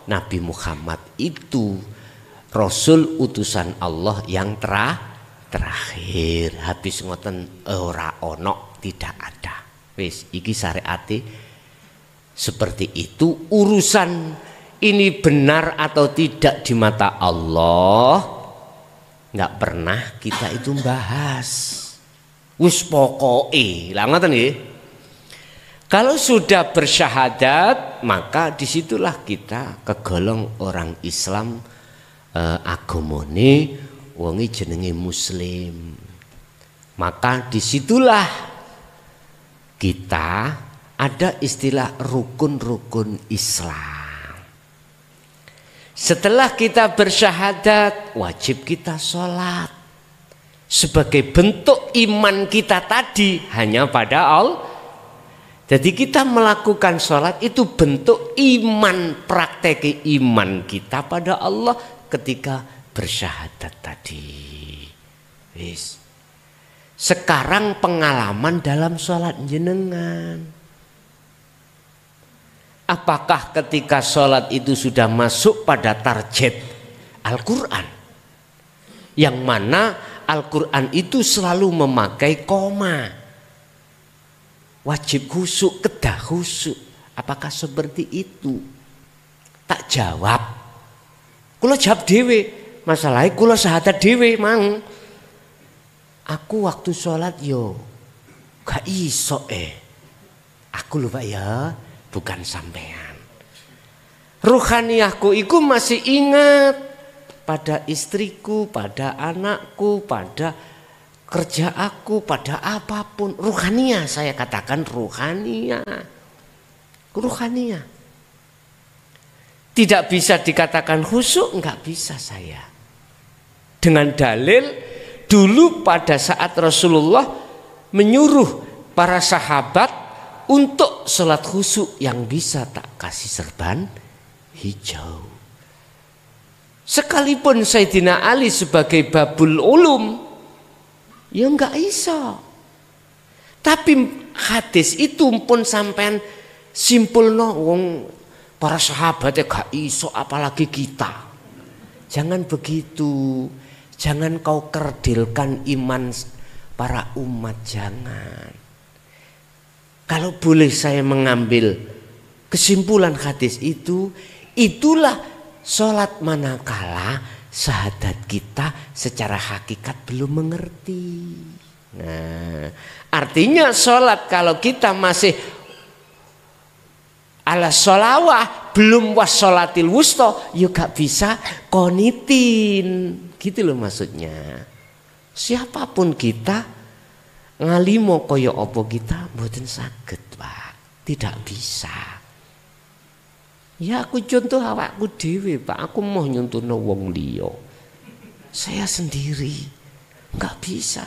Nabi Muhammad itu Rasul utusan Allah yang terakhir. Habis ngoten ora ono, tidak ada. Wis iki syariate seperti itu. Urusan ini benar atau tidak di mata Allah nggak pernah kita itu bahas. Wis pokoke, lah ngoten nggih. Kalau sudah bersyahadat, maka disitulah kita kegolong orang Islam, agamane wonge jenenge muslim. Maka disitulah kita ada istilah rukun-rukun Islam. Setelah kita bersyahadat, wajib kita sholat. Sebagai bentuk iman kita tadi hanya pada Allah. Jadi kita melakukan sholat itu bentuk iman, praktek iman kita pada Allah ketika bersyahadat tadi. Wis. Sekarang pengalaman dalam sholat jenengan. Apakah ketika sholat itu sudah masuk pada target Al-Quran? Yang mana Al-Quran itu selalu memakai koma. Wajib khusyuk, kedah khusyuk. Apakah seperti itu? Tak jawab. Kula jawab dewe. Masalahnya kula syahadat dewe mang. Aku waktu sholat yo gak iso Aku lupa ya, bukan sampean. Ruhaniyahku iku masih ingat pada istriku, pada anakku, pada kerja aku, pada apapun. Ruhaniyah, saya katakan ruhaniyah. Ruhaniyah. Tidak bisa dikatakan khusyuk, enggak bisa saya. Dengan dalil dulu pada saat Rasulullah menyuruh para sahabat untuk sholat khusyuk yang bisa tak kasih serban hijau. Sekalipun Sayyidina Ali sebagai babul ulum, ya enggak iso. Tapi hadis itu pun sampean simpulno wong para sahabat ya gak iso apalagi kita. Jangan begitu. Jangan kau kerdilkan iman para umat, jangan. Kalau boleh saya mengambil kesimpulan hadis itu, itulah sholat manakala syahadat kita secara hakikat belum mengerti. Nah, artinya sholat kalau kita masih ala sholawah belum wassolatil wusta, ya gak bisa konitin. Gitu loh maksudnya. Siapapun kita ngalimo kaya apa kita mboten saged, Pak. Tidak bisa. Ya aku contoh awakku dhewe, Pak. Aku mau nyontohno wong liya. Saya sendiri enggak bisa.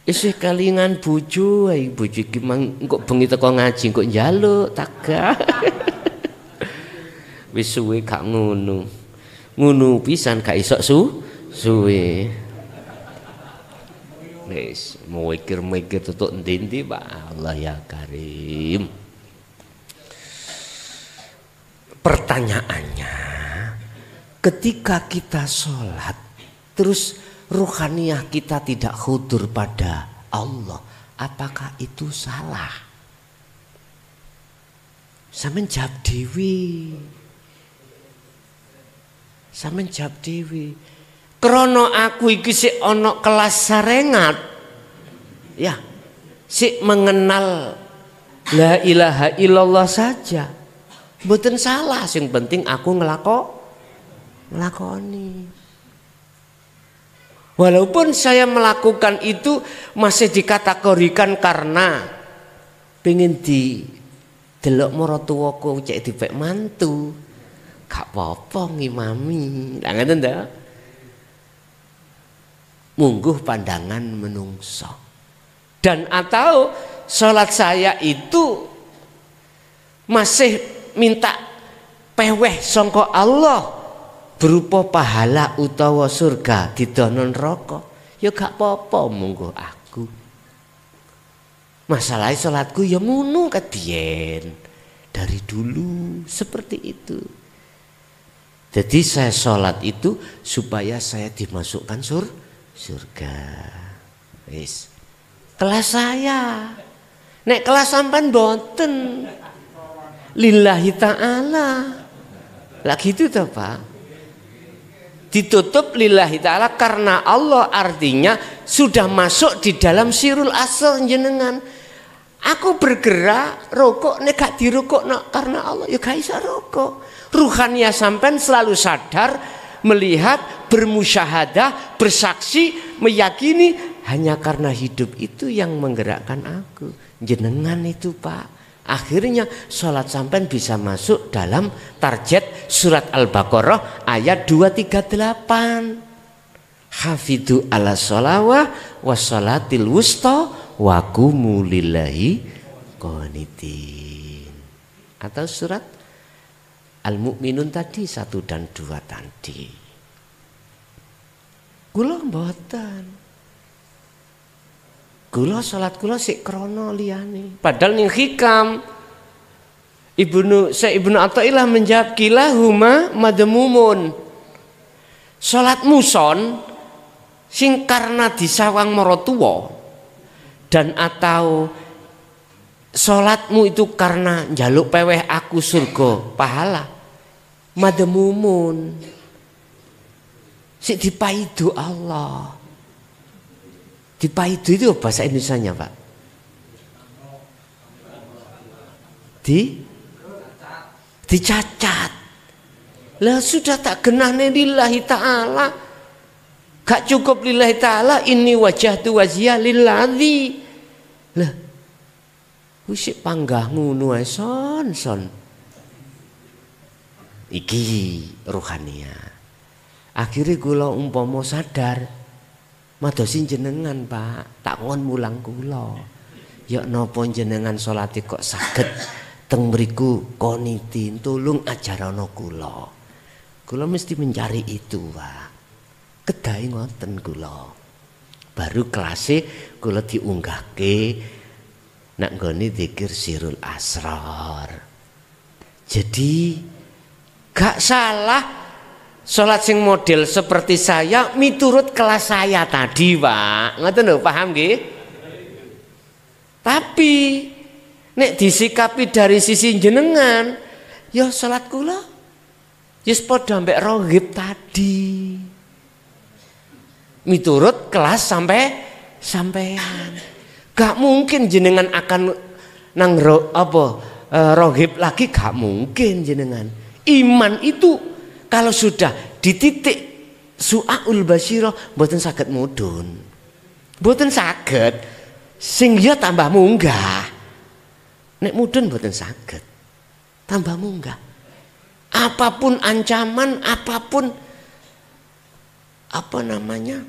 Isih kalingan bojo, ae bojo iki mang engko bengi teko ngaji engko njaluk taga. Wis suwe gak ngono. Ngono pisan gak iso suwe. Wis mikir-mikir tutuk endi-endi Pak. Allah ya Karim. Pertanyaannya, ketika kita sholat terus ruhaniyah kita tidak khudur pada Allah, apakah itu salah? Sampeyan jawab dewi. Sampeyan jawab dewi. Krono aku iki sik ana kelas sarengat. Ya. Sik mengenal la ilaha illallah saja. Mboten salah, sing penting aku ngelakoni. Walaupun saya melakukan itu masih dikategorikan karena pengen di delok maratuwaku cek dipek mantu. Gak apa-apa ngimami. Lah ngoten ta? Mungguh pandangan menungso. Dan atau salat saya itu masih minta peweh sangka Allah berupa pahala utawa surga didono neraka, ya gak apa-apa monggo aku. Masalahnya salatku ya ngono kadien dari dulu seperti itu. Jadi saya salat itu supaya saya dimasukkan surga. Wis. Kelas saya. Nek kelas sampean boten. Lillahi ta'ala. Lah gitu toh Pak. Ditutup lillahi ta'ala karena Allah, artinya sudah masuk di dalam sirul asal jenengan. Aku bergerak rokok nek gak dirokokno karena Allah ya gak iso rokok. Ruhaniyah sampean selalu sadar, melihat, bermusyahadah, bersaksi, meyakini hanya karena hidup itu yang menggerakkan aku. Jenengan itu Pak. Akhirnya sholat sampean bisa masuk dalam target surat Al-Baqarah ayat 238. Hafidhu ala sholawah wassolatil wusta wa qumu lillahi qanitin. Atau surat Al-Mu'minun tadi 1 dan 2 tadi. Kula mboten. Kula salat kula sik krana liyane. Padahal ning hikam Ibnu Athaillah menjawab kilahuma madmumun. Salat muson sing karena disawang maratuwa dan atau salatmu itu karena njaluk peweh aku surga pahala madmumun. Sik dipaidu Allah. Dipaidu itu bahasa Indonesianya Pak? Dicacat. Lah sudah tak genahne lillahi ta'ala. Gak cukup lillahi ta'ala inni wajhatu wajhiya lilladzi. Lah wis panggah ngono ae son. Iki ruhania. Akhirnya kula umpama sadar madosi jenengan Pak, tak ngon mulang kula. Ya napa jenengan salate kok saged teng mriku qanitin, tulung ajarana kula. Kula mesti mencari itu Pak. Kedahe ngoten kula. Baru kelase kula diunggahke nak nggone zikir sirul asrar. Jadi gak salah sholat sing model seperti saya miturut kelas saya tadi Pak. Ngoten lho, paham nggih? Tapi nek disikapi dari sisi jenengan, ya sholat kula ya padha mbek rohib tadi. Miturut kelas sampean. Gak mungkin jenengan akan nang rohib lagi, gak mungkin jenengan. Iman itu kalau sudah di titik su'aul basyirah mboten saged mudhun. Mboten saged sing ya tambah munggah. Nek mudhun mboten saged. Tambah munggah. Apapun ancaman, apapun apa namanya?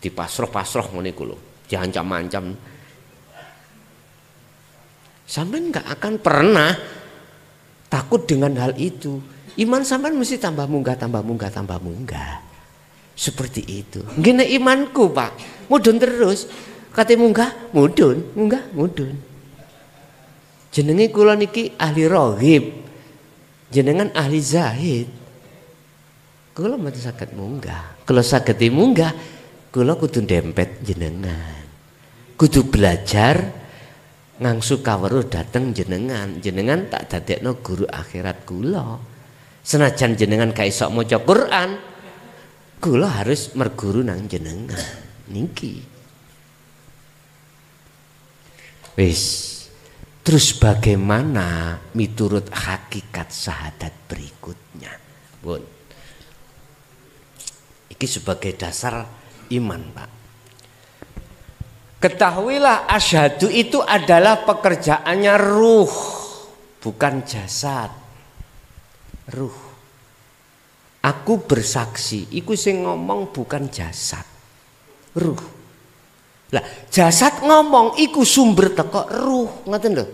Dipasroh-pasroh ngene iku lho, diancam-ancam. Sampeyan enggak akan pernah takut dengan hal itu. Iman sampean mesti tambah munggah. Seperti itu. Ngene imanku Pak. Mudhun terus. Kate munggah, mudhun. Jenenge kula niki ahli rohib. Jenengan ahli zahid. Kula mboten saged munggah. Kula saged munggah, kula kudu dempet jenengan. Kudu belajar ngangsu kaweruh dateng jenengan tak dadekno guru akhirat kula. Senajan jenengan gak iso maca Quran, kula harus merguru nang jenengan niki. Wis, terus bagaimana miturut hakikat syahadat berikutnya? Pun iki sebagai dasar iman Pak. Ketahuilah asyhadu itu adalah pekerjaannya ruh, bukan jasad. Ruh. Aku bersaksi, iku sing ngomong bukan jasad. Ruh. Lah, jasad ngomong iku sumber teko ruh, ngoten lho.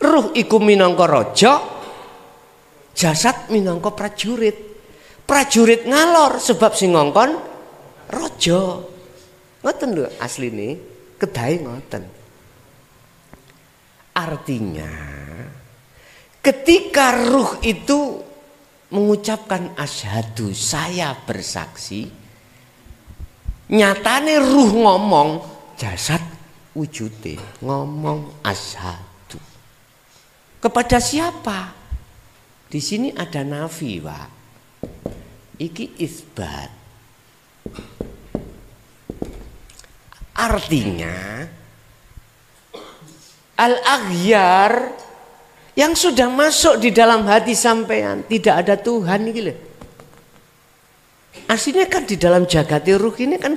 Ruh iku minangka raja, jasad minangka prajurit. Prajurit ngalor sebab sing ngongkon raja. Ngoten lho asline, kedahe ngoten. Artinya ketika ruh itu mengucapkan asyhadu, saya bersaksi, nyatane ruh ngomong, jasad wujude ngomong asyhadu. Kepada siapa? Di sini ada nafi, Pak. Iki isbat. Artinya al-aghyar yang sudah masuk di dalam hati sampean, tidak ada Tuhan iki lho. Aslinya kan di dalam jagati ruh ini kan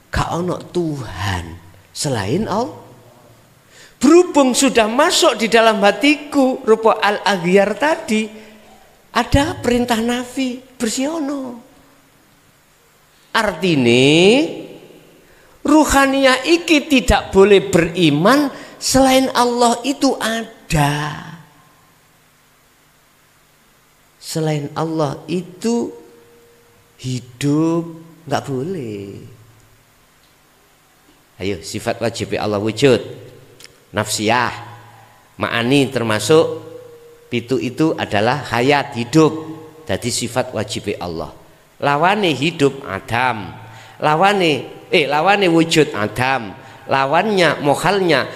gak ono Tuhan selain Allah. Berhubung sudah masuk di dalam hatiku rupa al-aghyar tadi, ada perintah nafi bersiono. Artinya ruhaniyah iki tidak boleh beriman selain Allah itu ada. Selain Allah itu hidup, nggak boleh. Ayo, sifat wajib Allah wujud, nafsiyah, ma'ani termasuk pitu itu adalah hayat, hidup. Jadi sifat wajib Allah. Lawane hidup Adam, lawane wujud Adam, lawannya mohalnya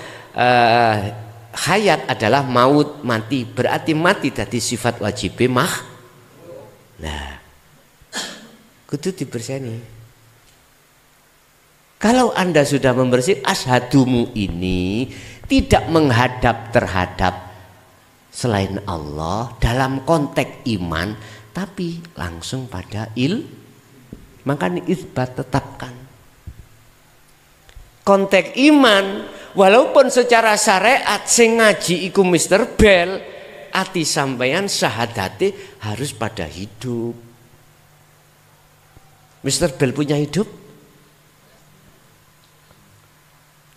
hayat adalah maut, mati. Berarti mati dari sifat wajib mah. Nah, kudu diberseni. Kalau Anda sudah membersih, ashadumu ini tidak menghadap terhadap selain Allah dalam konteks iman, tapi langsung pada makanya isbat tetapkan. Konteks iman, walaupun secara syariat sing ngaji iku Mr. Bell, ati sampeyan syahadate harus pada hidup. Mr. Bell punya hidup?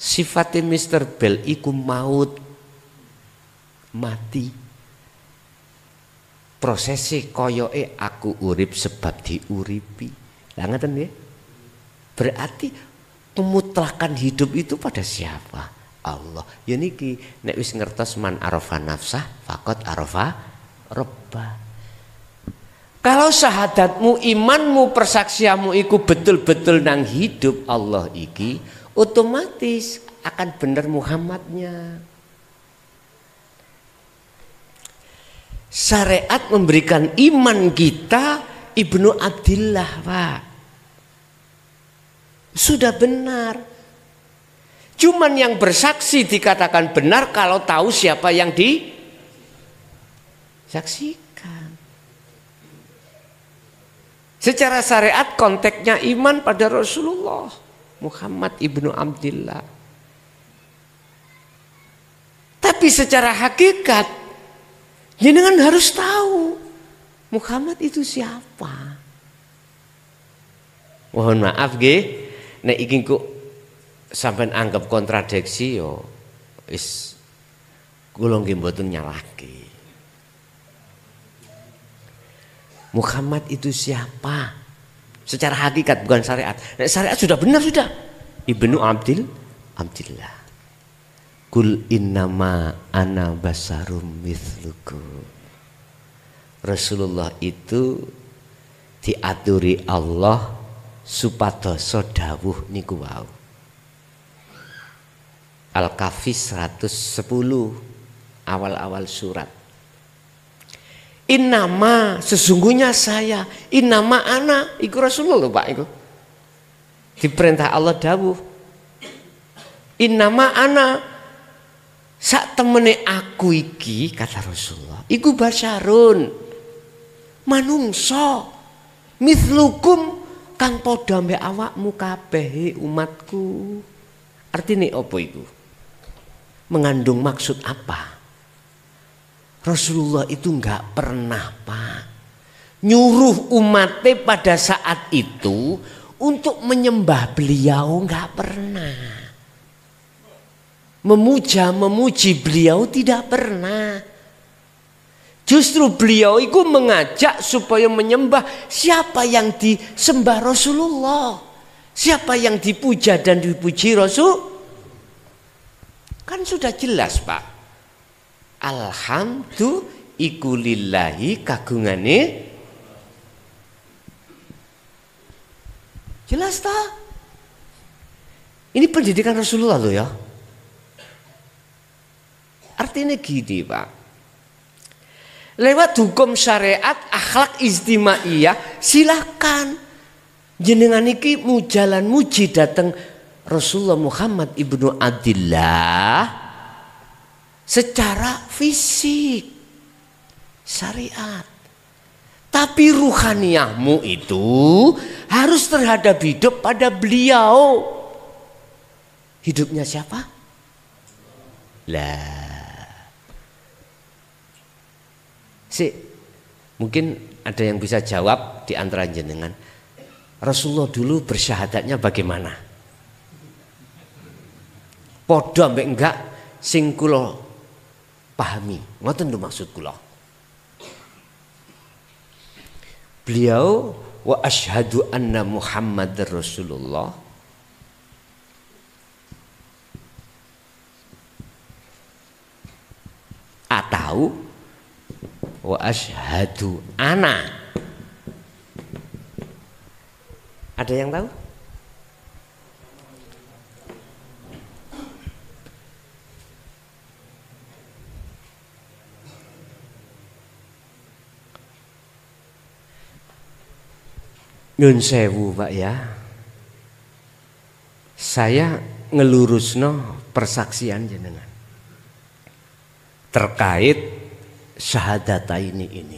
Sifatnya Mr. Bell iku maut, mati. Prosesi koyoke aku urip sebab diuripi. Lah ngeten nggih. Berarti pemutlakan hidup itu pada siapa? Allah. Ya niki nek wis ngertos man arafa nafsah faqad arafa rabbah. Kalau syahadatmu, imanmu, persaksianmu iku betul-betul nang hidup Allah iki, otomatis akan benar Muhammadnya. Syariat memberikan iman kita Ibnu Abdillah, Pak. Sudah benar. Cuman yang bersaksi dikatakan benar kalau tahu siapa yang disaksikan. Secara syariat konteksnya iman pada Rasulullah Muhammad Ibnu Abdillah. Tapi secara hakikat jenengan harus tahu Muhammad itu siapa. Mohon maaf nggih, nek iki kok sampean anggap kontradiksi yo wis kula nggih mboten nyalahke. Muhammad itu siapa? Secara hakikat bukan syariat. Nek syariat sudah benar sudah. Ibnu Abdillah. Kul innama ana basarum mithlukum. Rasulullah itu diaturi Allah supados dawuh niku wau. Al-Kahfi 110 awal-awal surat. Innama sesungguhnya saya, innama ana iku Rasulullah Pak iku. Diperintah Allah dawuh. Innama ana sak temene aku iki kata Rasulullah iku basyarun manungsa mithlukum kang padha mbek awakmu kabeh umatku. Artine apa iku? Mengandung maksud apa? Rasulullah itu enggak pernah Pak nyuruh umatnya pada saat itu untuk menyembah beliau, enggak pernah. Memuji beliau tidak pernah. Justru beliau itu mengajak supaya menyembah siapa yang disembah Rasulullah, siapa yang dipuja dan dipuji Rasul. Kan sudah jelas Pak. Alhamdulillah iku lillahi kagungane. Jelas tak? Ini pendidikan Rasulullah loh ya. Artinya gini Pak, lewat hukum syariat akhlak istimaiyah silakan jenengan iki mujalan muji datang Rasulullah Muhammad Ibnu Abdillah secara fisik syariat. Tapi ruhaniyahmu itu harus terhadap hidup pada beliau. Hidupnya siapa? Lah. Mungkin ada yang bisa jawab di antara jenengan. Rasulullah dulu bersyahadatnya bagaimana? Podo ambek enggak sing kula pahami. Ngoten lho maksud kula. Beliau wa asyhadu anna Muhammadar Rasulullah atau wa asyhadu ana. Ada yang tahu? Nyun sewu Pak ya. Saya ngelurusno persaksian jenengan terkait syahadataini ini.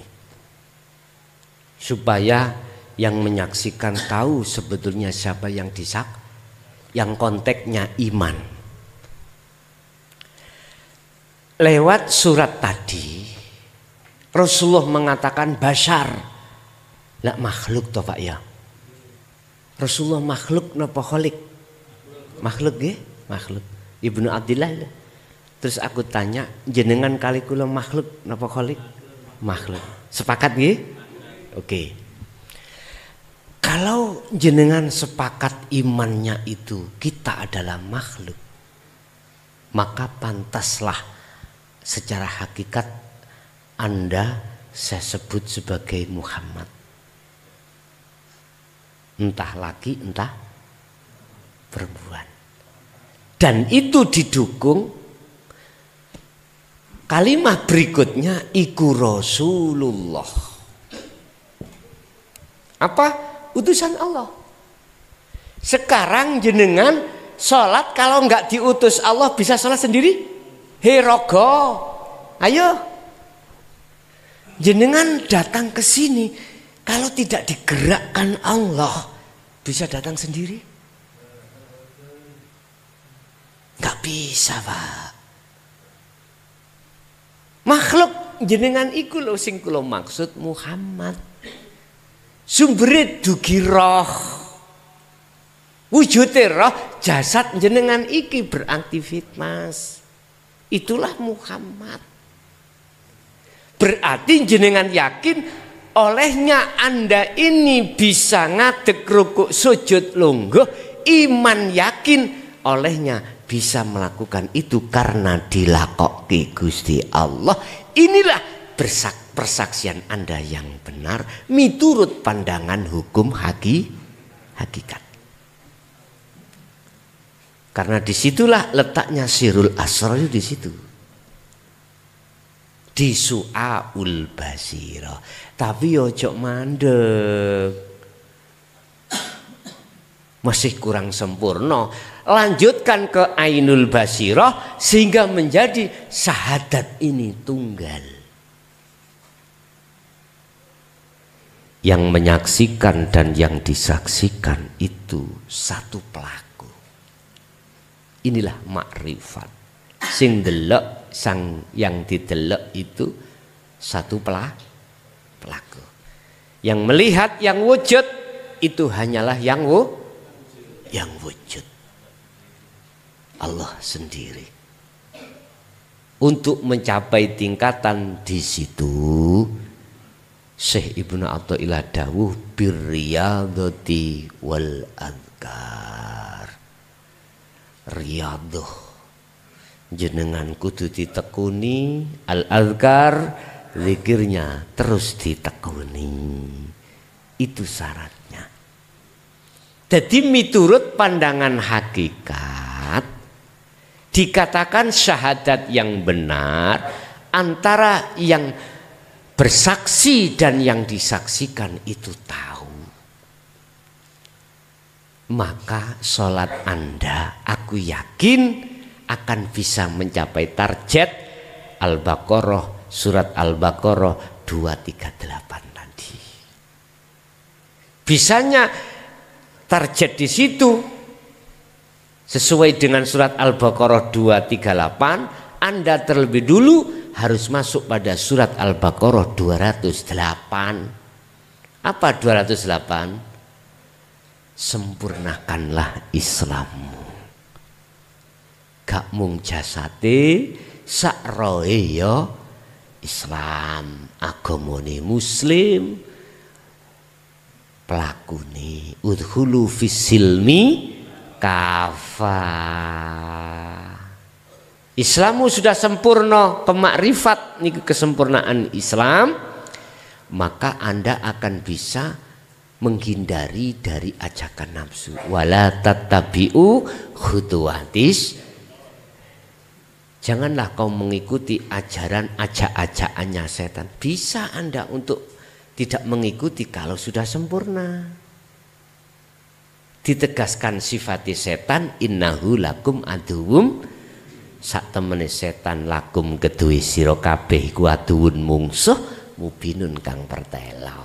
Supaya yang menyaksikan tahu sebetulnya siapa yang yang konteksnya iman. Lewat surat tadi Rasulullah mengatakan bashar, lah makhluk toh Pak ya. Rasulullah makhluk napa khalik? Makhluk nggih, makhluk. Ibnu Abdillah. Terus aku tanya, jenengan kali kula makhluk napa khalik? Makhluk. Sepakat nggih? Oke. Kalau jenengan sepakat imannya itu kita adalah makhluk, maka pantaslah secara hakikat Anda saya sebut sebagai Muhammad. Entah laki, entah perempuan. Dan itu didukung kalimat berikutnya iku Rasulullah. Apa? Utusan Allah. Sekarang jenengan sholat kalau nggak diutus Allah bisa sholat sendiri? Herogo, ayo. Jenengan datang ke sini kalau tidak digerakkan Allah bisa datang sendiri? Nggak bisa Pak. Makhluk jenengan iku lho sing kula maksud Muhammad. Sumbere dugi roh. Wujude roh jasad jenengan iki beraktivitas. Itulah Muhammad. Berarti jenengan yakin olehnya Anda ini bisa ngadeg rukuk sujud lungguh, iman yakin olehnya bisa melakukan itu karena dilakoki Gusti Allah. Inilah persaksian Anda yang benar miturut pandangan hukum hakikat. Karena disitulah letaknya sirul asrar di situ. Di su'aul basira. Tapi ojo mandek. Masih kurang sempurna. Lanjutkan ke ainul basirah sehingga menjadi syahadat ini tunggal. Yang menyaksikan dan yang disaksikan itu satu pelaku. Inilah makrifat. Sing delok sang yang didelok itu satu pelaku. Yang melihat yang wujud itu hanyalah yang wujud. Allah sendiri. Untuk mencapai tingkatan di situ Syekh Ibnu Athaillah dawuh birriyadati wal adhkar. Riyadhah jenengan kudu ditekuni, al adhkar zikirnya terus ditekuni. Itu syaratnya. Jadi miturut pandangan hakikat dikatakan syahadat yang benar antara yang bersaksi dan yang disaksikan itu tahu. Maka sholat Anda aku yakin akan bisa mencapai target Al-Baqarah, surat Al-Baqarah 238 tadi. Bisanya target di situ sesuai dengan surat Al-Baqarah 238, Anda terlebih dulu harus masuk pada surat Al-Baqarah 208. Apa 208? Sempurnakanlah Islammu. Gak mung jasate sakroe ya Islam, agamane Muslim, pelakune udhulu fisilmi kafa. Islammu sudah sempurna, kemakrifat niku kesempurnaan Islam, maka Anda akan bisa menghindari dari ajakan nafsu. Wala tattabi'u khutuwatis. Janganlah kau mengikuti ajaran ajak-ajakannya setan. Bisa Anda untuk tidak mengikuti kalau sudah sempurna. Ditegaskan sifati setan, innahu lakum aduwum, sak temene setan lakum kedue sira kabeh iku aduwun mungsuh mubinun kang pertelo.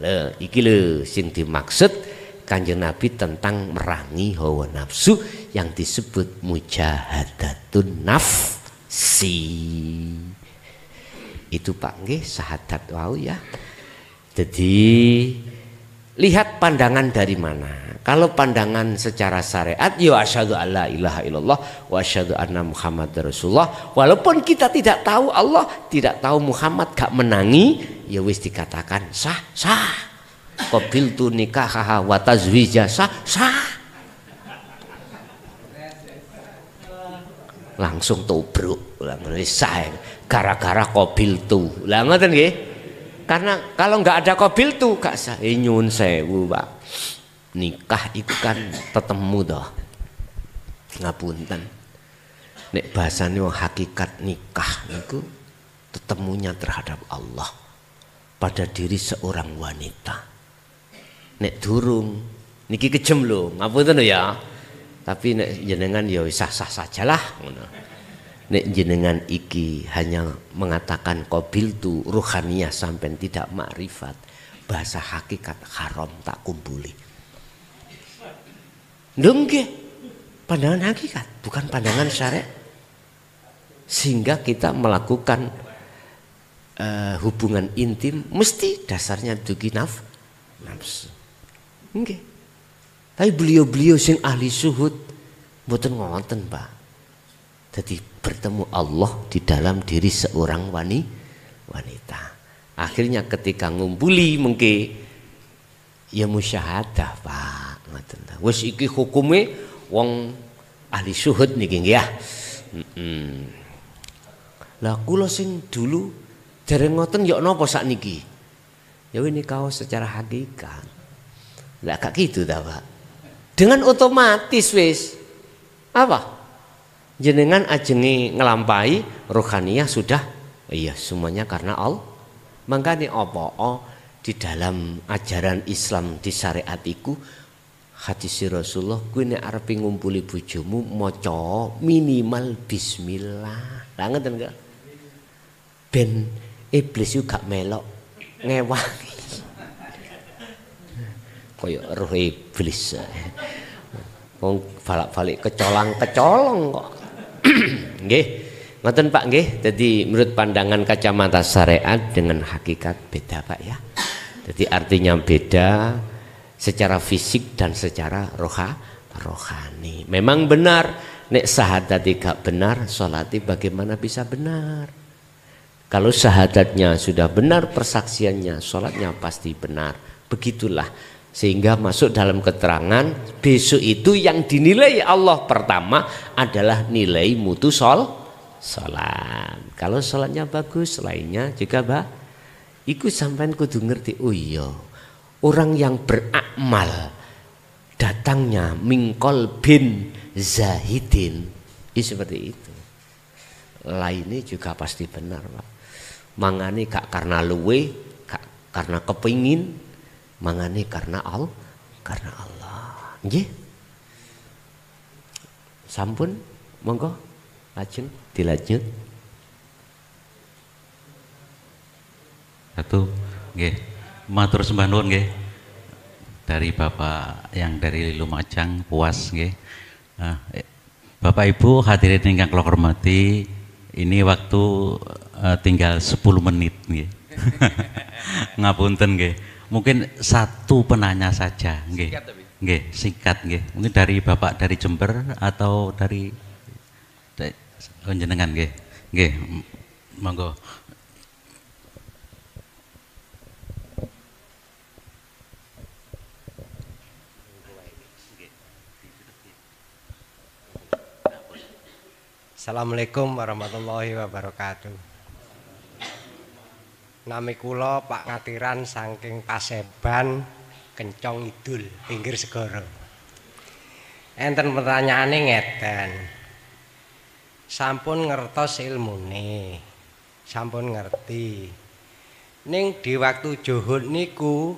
Lho iki lho sing dimaksud Kanjeng Nabi tentang merangi hawa nafsu yang disebut mujahadatun nafsi. Itu Pak nggih syahadat wau ya. Jadi lihat pandangan dari mana. Kalau pandangan secara syariat, ya asyhadu alla ilaha illallah wa asyhadu anna Muhammadar Rasulullah. Walaupun kita tidak tahu Allah, tidak tahu Muhammad, gak menangi, ya wis dikatakan sah, sah. Qabiltu nikahaha wa tazwija sah, sah. Langsung tubruk, langsung sah. Gara-gara qabiltu. Lah ngoten nggih. Karena kalau nggak ada qabiltu gak sah. Nyuwun sewu, Pak. Nikah itu kan tetemu toh. Ngapunten. Nek bahasane wong hakikat nikah niku tetemunya terhadap Allah pada diri seorang wanita. Nek durung niki kejem lho, ngapunten ya. Tapi nek jenengan ya sah-sah sajalah ngono. Nek jenengan iki hanya mengatakan qabiltu ruhaniyah sampai tidak makrifat, bahasa hakikat haram tak kumpuli. Nggih, pandangan hakikat bukan pandangan syariat. Sehingga kita melakukan hubungan intim mesti dasarnya dugi nafsu. Nggih. Tapi beliau-beliau sing ahli syuhud mboten ngoten, Pak. Jadi bertemu Allah di dalam diri seorang wanita. Akhirnya ketika ngumpuli mengke ya musyahadah, Pak. Ngoten ta. Wis iki hukume wong ahli syuhud niki nggih ya. Lah kula sing dulu dereng ngoten ya napa sakniki? Ya ini kau secara hakikat. Lah gak gitu ta, Pak. Dengan otomatis wis apa? Jenengan ajenge ngelampahi rohaniyah sudah iya semuanya karena Allah. Mangkane apa di dalam ajaran Islam di syariat iku hadis Rasulullah kuwi nek arep ngumpuli bojomu maca minimal bismillah. Lah ngoten enggak? Ben iblis yo gak melok ngewangi. Kaya roh iblis. Wong balak-balik kecolong kok. Nggih. Ngoten Pak nggih. Jadi menurut pandangan kacamata syariat dengan hakikat beda Pak ya. Jadi artinya beda secara fisik dan secara rohani. Memang benar nek syahadat gak benar, salate bagaimana bisa benar? Kalau syahadatnya sudah benar, persaksiannya, salatnya pasti benar. Begitulah sehingga masuk dalam keterangan besok itu yang dinilai Allah pertama adalah nilai mutu salat. Kalau salatnya bagus, lainnya juga iku sampean kudu ngerti. Oh iya, orang yang beramal datangnya mingkol bin zahidin seperti itu. Lainnya juga pasti benar, Pak. Mangane gak karena luwe, gak karena kepingin, mangane karena Allah. Nggih. Sampun, monggo lajeng dilanjut. Satu, nggih. Matur sembah nuwun nggih. dari Bapak yang dari Lumajang puas nggih. Bapak Ibu hadirin ingkang kula hormati, ini waktu tinggal 10 menit nggih. Ngapunten nggih. Mungkin satu penanya saja nggih. Nggih, singkat nggih. Mungkin dari Bapak dari Jember atau dari jenengan nggih. Nggih. Monggo. Assalamualaikum warahmatullahi wabarakatuh. Nami kula Pak Ngatiran saking Paseban, Kencong Idul, pinggir segara. Enten pertanyaane ngeten. Sampun ngertos ilmune, sampun ngerti. Ning di waktu juhud niku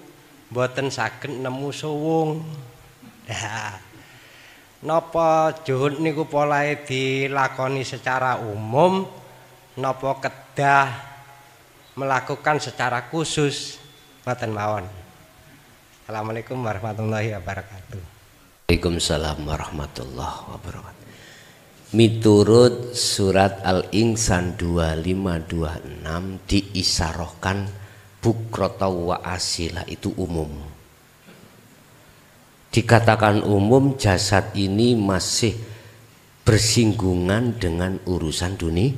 mboten saged nemu suwung. Napa juhud niku polahe dilakoni secara umum, napa kedah melakukan secara khusus? Mboten mawon. Assalamualaikum warahmatullahi wabarakatuh. Waalaikumsalam warahmatullahi wabarakatuh. Miturut surat Al-Insan 2526 diisyarohkan bukrata wa asila, itu umum. Dikatakan umum, jasad ini masih bersinggungan dengan urusan dunia,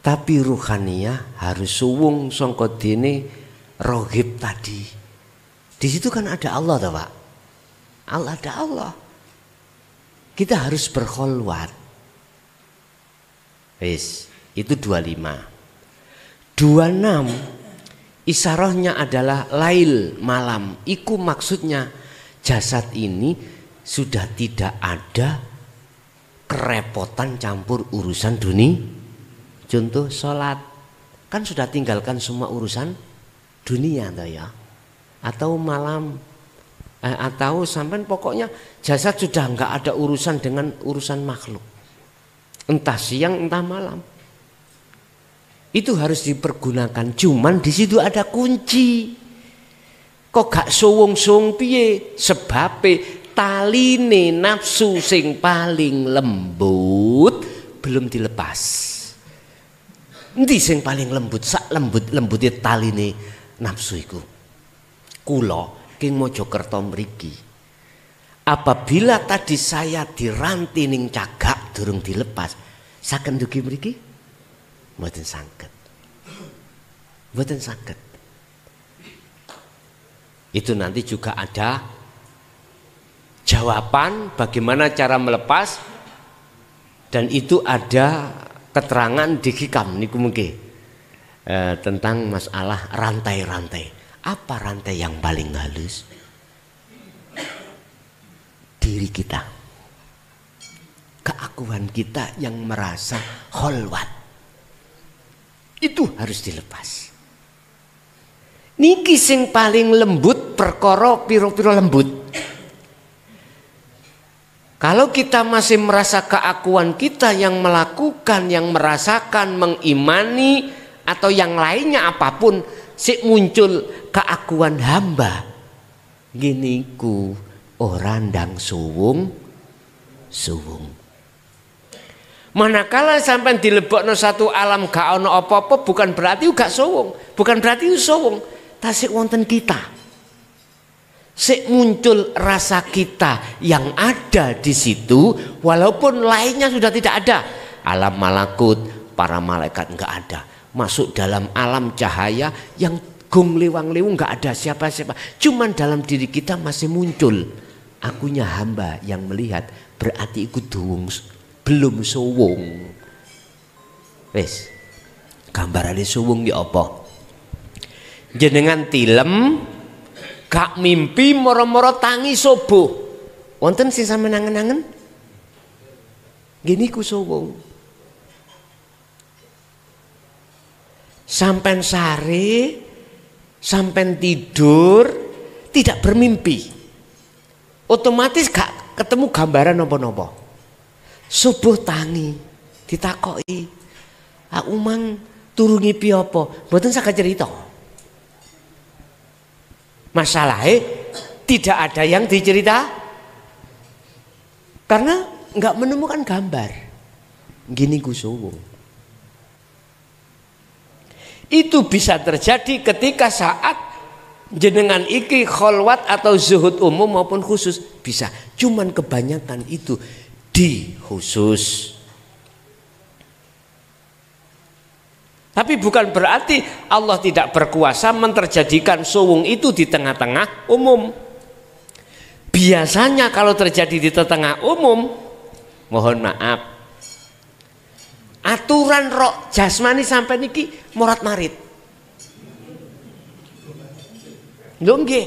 tapi ruhaniyah harus suwung sangka dene rohib tadi. Di situ kan ada Allah toh Pak. Ada Allah. Kita harus berkholwat. Wis, itu 25. 26 isyarahnya adalah lail, malam. Iku maksudnya jasad ini sudah tidak ada kerepotan campur urusan dunia. Contoh sholat, kan sudah tinggalkan semua urusan dunia toh ya. Atau malam, atau sampai pokoknya jasad sudah nggak ada urusan dengan urusan makhluk. Entah siang entah malam. Itu harus dipergunakan, cuman di situ ada kunci. Kok gak suwung-suwung piye? Sebabe taline nafsu sing paling lembut belum dilepas. Endi sing paling lembut? Sak lembut-lembute taline nafsu iku. Kula king Mojokerto mriki. Apabila tadi saya diranti ning cagak durung dilepas, saged ndugi mriki? Mboten saged. Mboten saged. Itu nanti juga ada jawaban bagaimana cara melepas, dan itu ada keterangan di hikam niku mungkin tentang masalah rantai-rantai. Apa rantai yang paling halus? Diri kita. Keakuan kita yang merasa kholwat. Itu harus dilepas. Niki sing paling lembut perkara piro-piro lembut. Kalau kita masih merasa keakuan kita yang melakukan, yang merasakan, mengimani atau yang lainnya apapun, sik muncul keakuan hamba. Gini ku orang ndang suwung. Manakala sampai dilebokno satu alam gak ono apa-apa, bukan berarti gak suwung, bukan berarti suwung, tasik wonten kita. Sik muncul rasa kita yang ada di situ, walaupun lainnya sudah tidak ada. Alam malakut, para malaikat enggak ada. Masuk dalam alam cahaya yang gong liwang-liwung, enggak ada siapa-siapa. Cuman dalam diri kita masih muncul akunya hamba yang melihat, berarti ikut duwung, belum suwung. Wes, gambarane suwung ya apa? Jenengan tilem gak mimpi moro-moro tangi subuh. Wonten sing sampeyan nangen-nangen? Gini ku suwung. Sampai sare, sampai tidur tidak bermimpi, otomatis gak ketemu gambaran nopo-nopo. Subuh tangi ditakoki, Umang turungi piye apa? Mboten saged cerita. Masalahnya tidak ada yang dicerita karena nggak menemukan gambar. Gini kusowong. Itu bisa terjadi ketika saat jenengan iki kholwat atau zuhud umum maupun khusus bisa. Cuman kebanyakan itu di khusus. Tapi bukan berarti Allah tidak berkuasa menterjadikan suwung itu di tengah-tengah umum. Biasanya kalau terjadi di tengah umum, mohon maaf, aturan roh jasmani sampai niki morat marit. Lho nggih.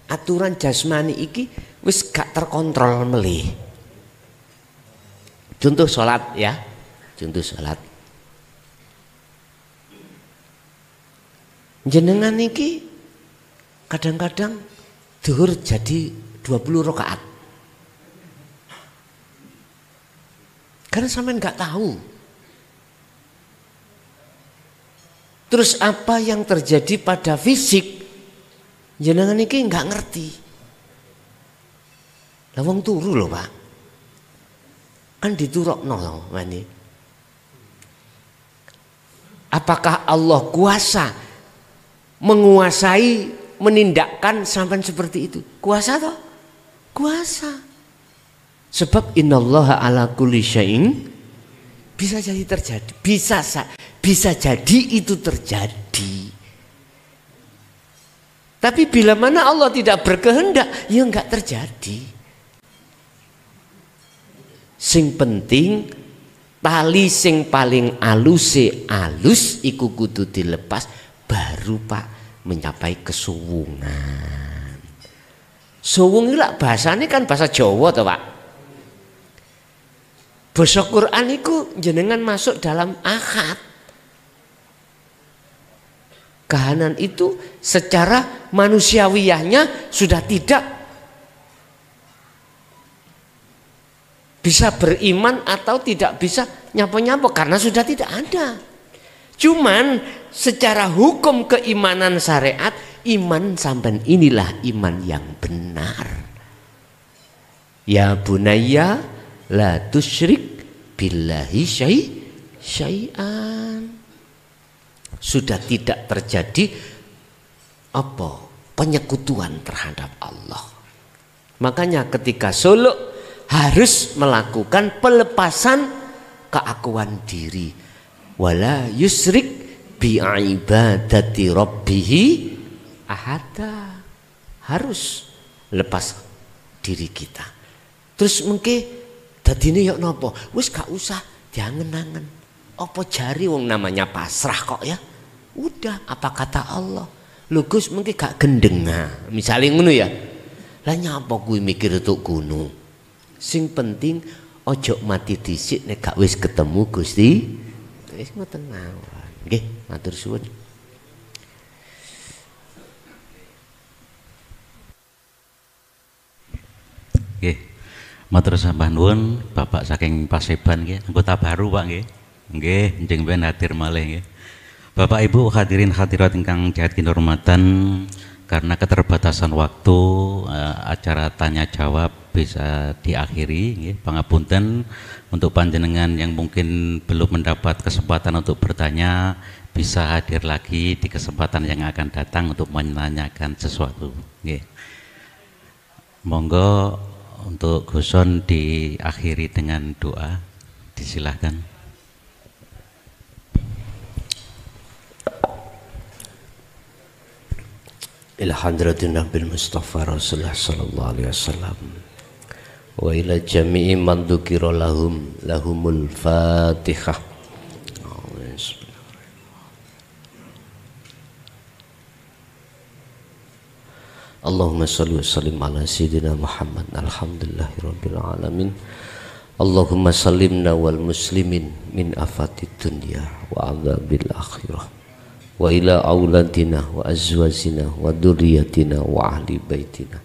Aturan jasmani iki wis gak terkontrol melih. Contoh salat ya. Contoh salat. Jenengan niki kadang-kadang zuhur jadi 20 rakaat. Karena sampean nggak tahu. Terus apa yang terjadi pada fisik? Jenengan niki nggak ngerti. Lah wong turu lho, Pak. Kan diturokno wani. Apakah Allah kuasa menguasai menindakkan sampai seperti itu? Kuasa toh? Kuasa. Sebab innallaha ala kulli syai'in, bisa jadi terjadi, bisa jadi itu terjadi. Tapi bila mana Allah tidak berkehendak, ya enggak terjadi. Sing penting tali sing paling alus iku kudu dilepas, baru Pak mencapai kesuwungan. Suwung iki bahasane kan bahasa Jawa toh Pak. Basa Quran itu jenengan masuk dalam akad. Kahanan itu secara manusiawiyahnya sudah tidak bisa beriman atau tidak bisa nyapa-nyapa karena sudah tidak ada. Cuman secara hukum keimanan syariat, iman sampean inilah iman yang benar. Ya bunayya la tusyrik billahi syai'an. Sudah tidak terjadi penyekutuan terhadap Allah. Makanya ketika suluk harus melakukan pelepasan keakuan diri. Wala yusrik bi ibadati rabbih ahada. Harus lepas diri kita. Terus mungkin dadine yok napa? Wis gak usah diangen-angen. Apa jari wong namanya pasrah kok ya? Udah, apa kata Allah? Lho Gus mungkin gak gendeng. Misalnya ngono ya. Lah nyapa kuwi mikir tuk gunung. Sing penting ojo mati dhisik nek gak wis ketemu Gusti. Wis ngoten mawon. Nggih, matur suwun. Nggih. Matur sembah nuwun Bapak saking Paseban nggih, anggota baru Pak nggih. Nggih, njeng ben hadir malih nggih. Bapak Ibu hadirin hadirat ingkang dihormati hormatan, karena keterbatasan waktu acara tanya jawab bisa diakhiri nggih. Pangapunten untuk panjenengan yang mungkin belum mendapat kesempatan untuk bertanya, bisa hadir lagi di kesempatan yang akan datang untuk menanyakan sesuatu nggih. Monggo untuk Guson diakhiri dengan doa, disilahkan. Ila hadratin Nabil Mustafa Rasulullah sallallahu alaihi wasallam wa ila jami'i man dzukira lahumul Fatihah. Allahumma shalli wa sallim ala sayyidina Muhammad. Alhamdulillahirabbil alamin. Allahumma sallimna wal muslimin min afatid dunya wa adzabil akhirah. Wa ila auladina wa azwajina wa dzurriyyatina wa ahli baitina.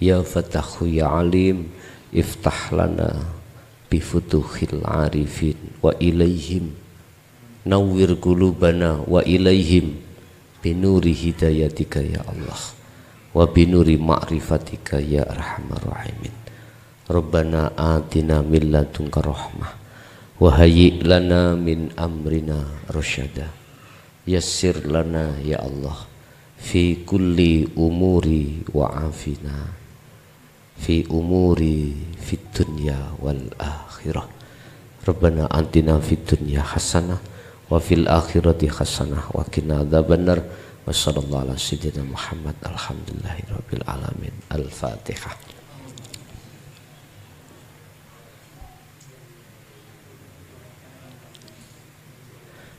Ya Fatahu ya Alim, iftah lana bi futuhil arifin wa ilaihim nawwir qulubana wa ilaihim binuri hidayatika ya Allah wa binuri ma'rifatika ya arhamar rahimin. Rabbana atina min ladunka rahmah wa hayyi lana min amrina rasyada. Yassir lana ya Allah fi kulli umuri wa afina fi umuri fid dunya wal akhirah. Rabbana atina fid dunya hasanah wa fil akhirati hasanah wa qina adzabannar. Wa sallallahu ala sayyidina Muhammad. Alhamdulillahirabbil alamin. Al-Fatihah.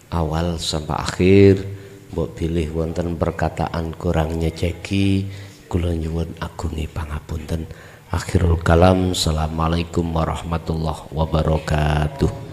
Awal sampai akhir mbok pilih wonten perkataan kurang nyeceki, kula nyuwun agungi pangapunten. Akhirul kalam. Assalamualaikum warahmatullahi wabarakatuh.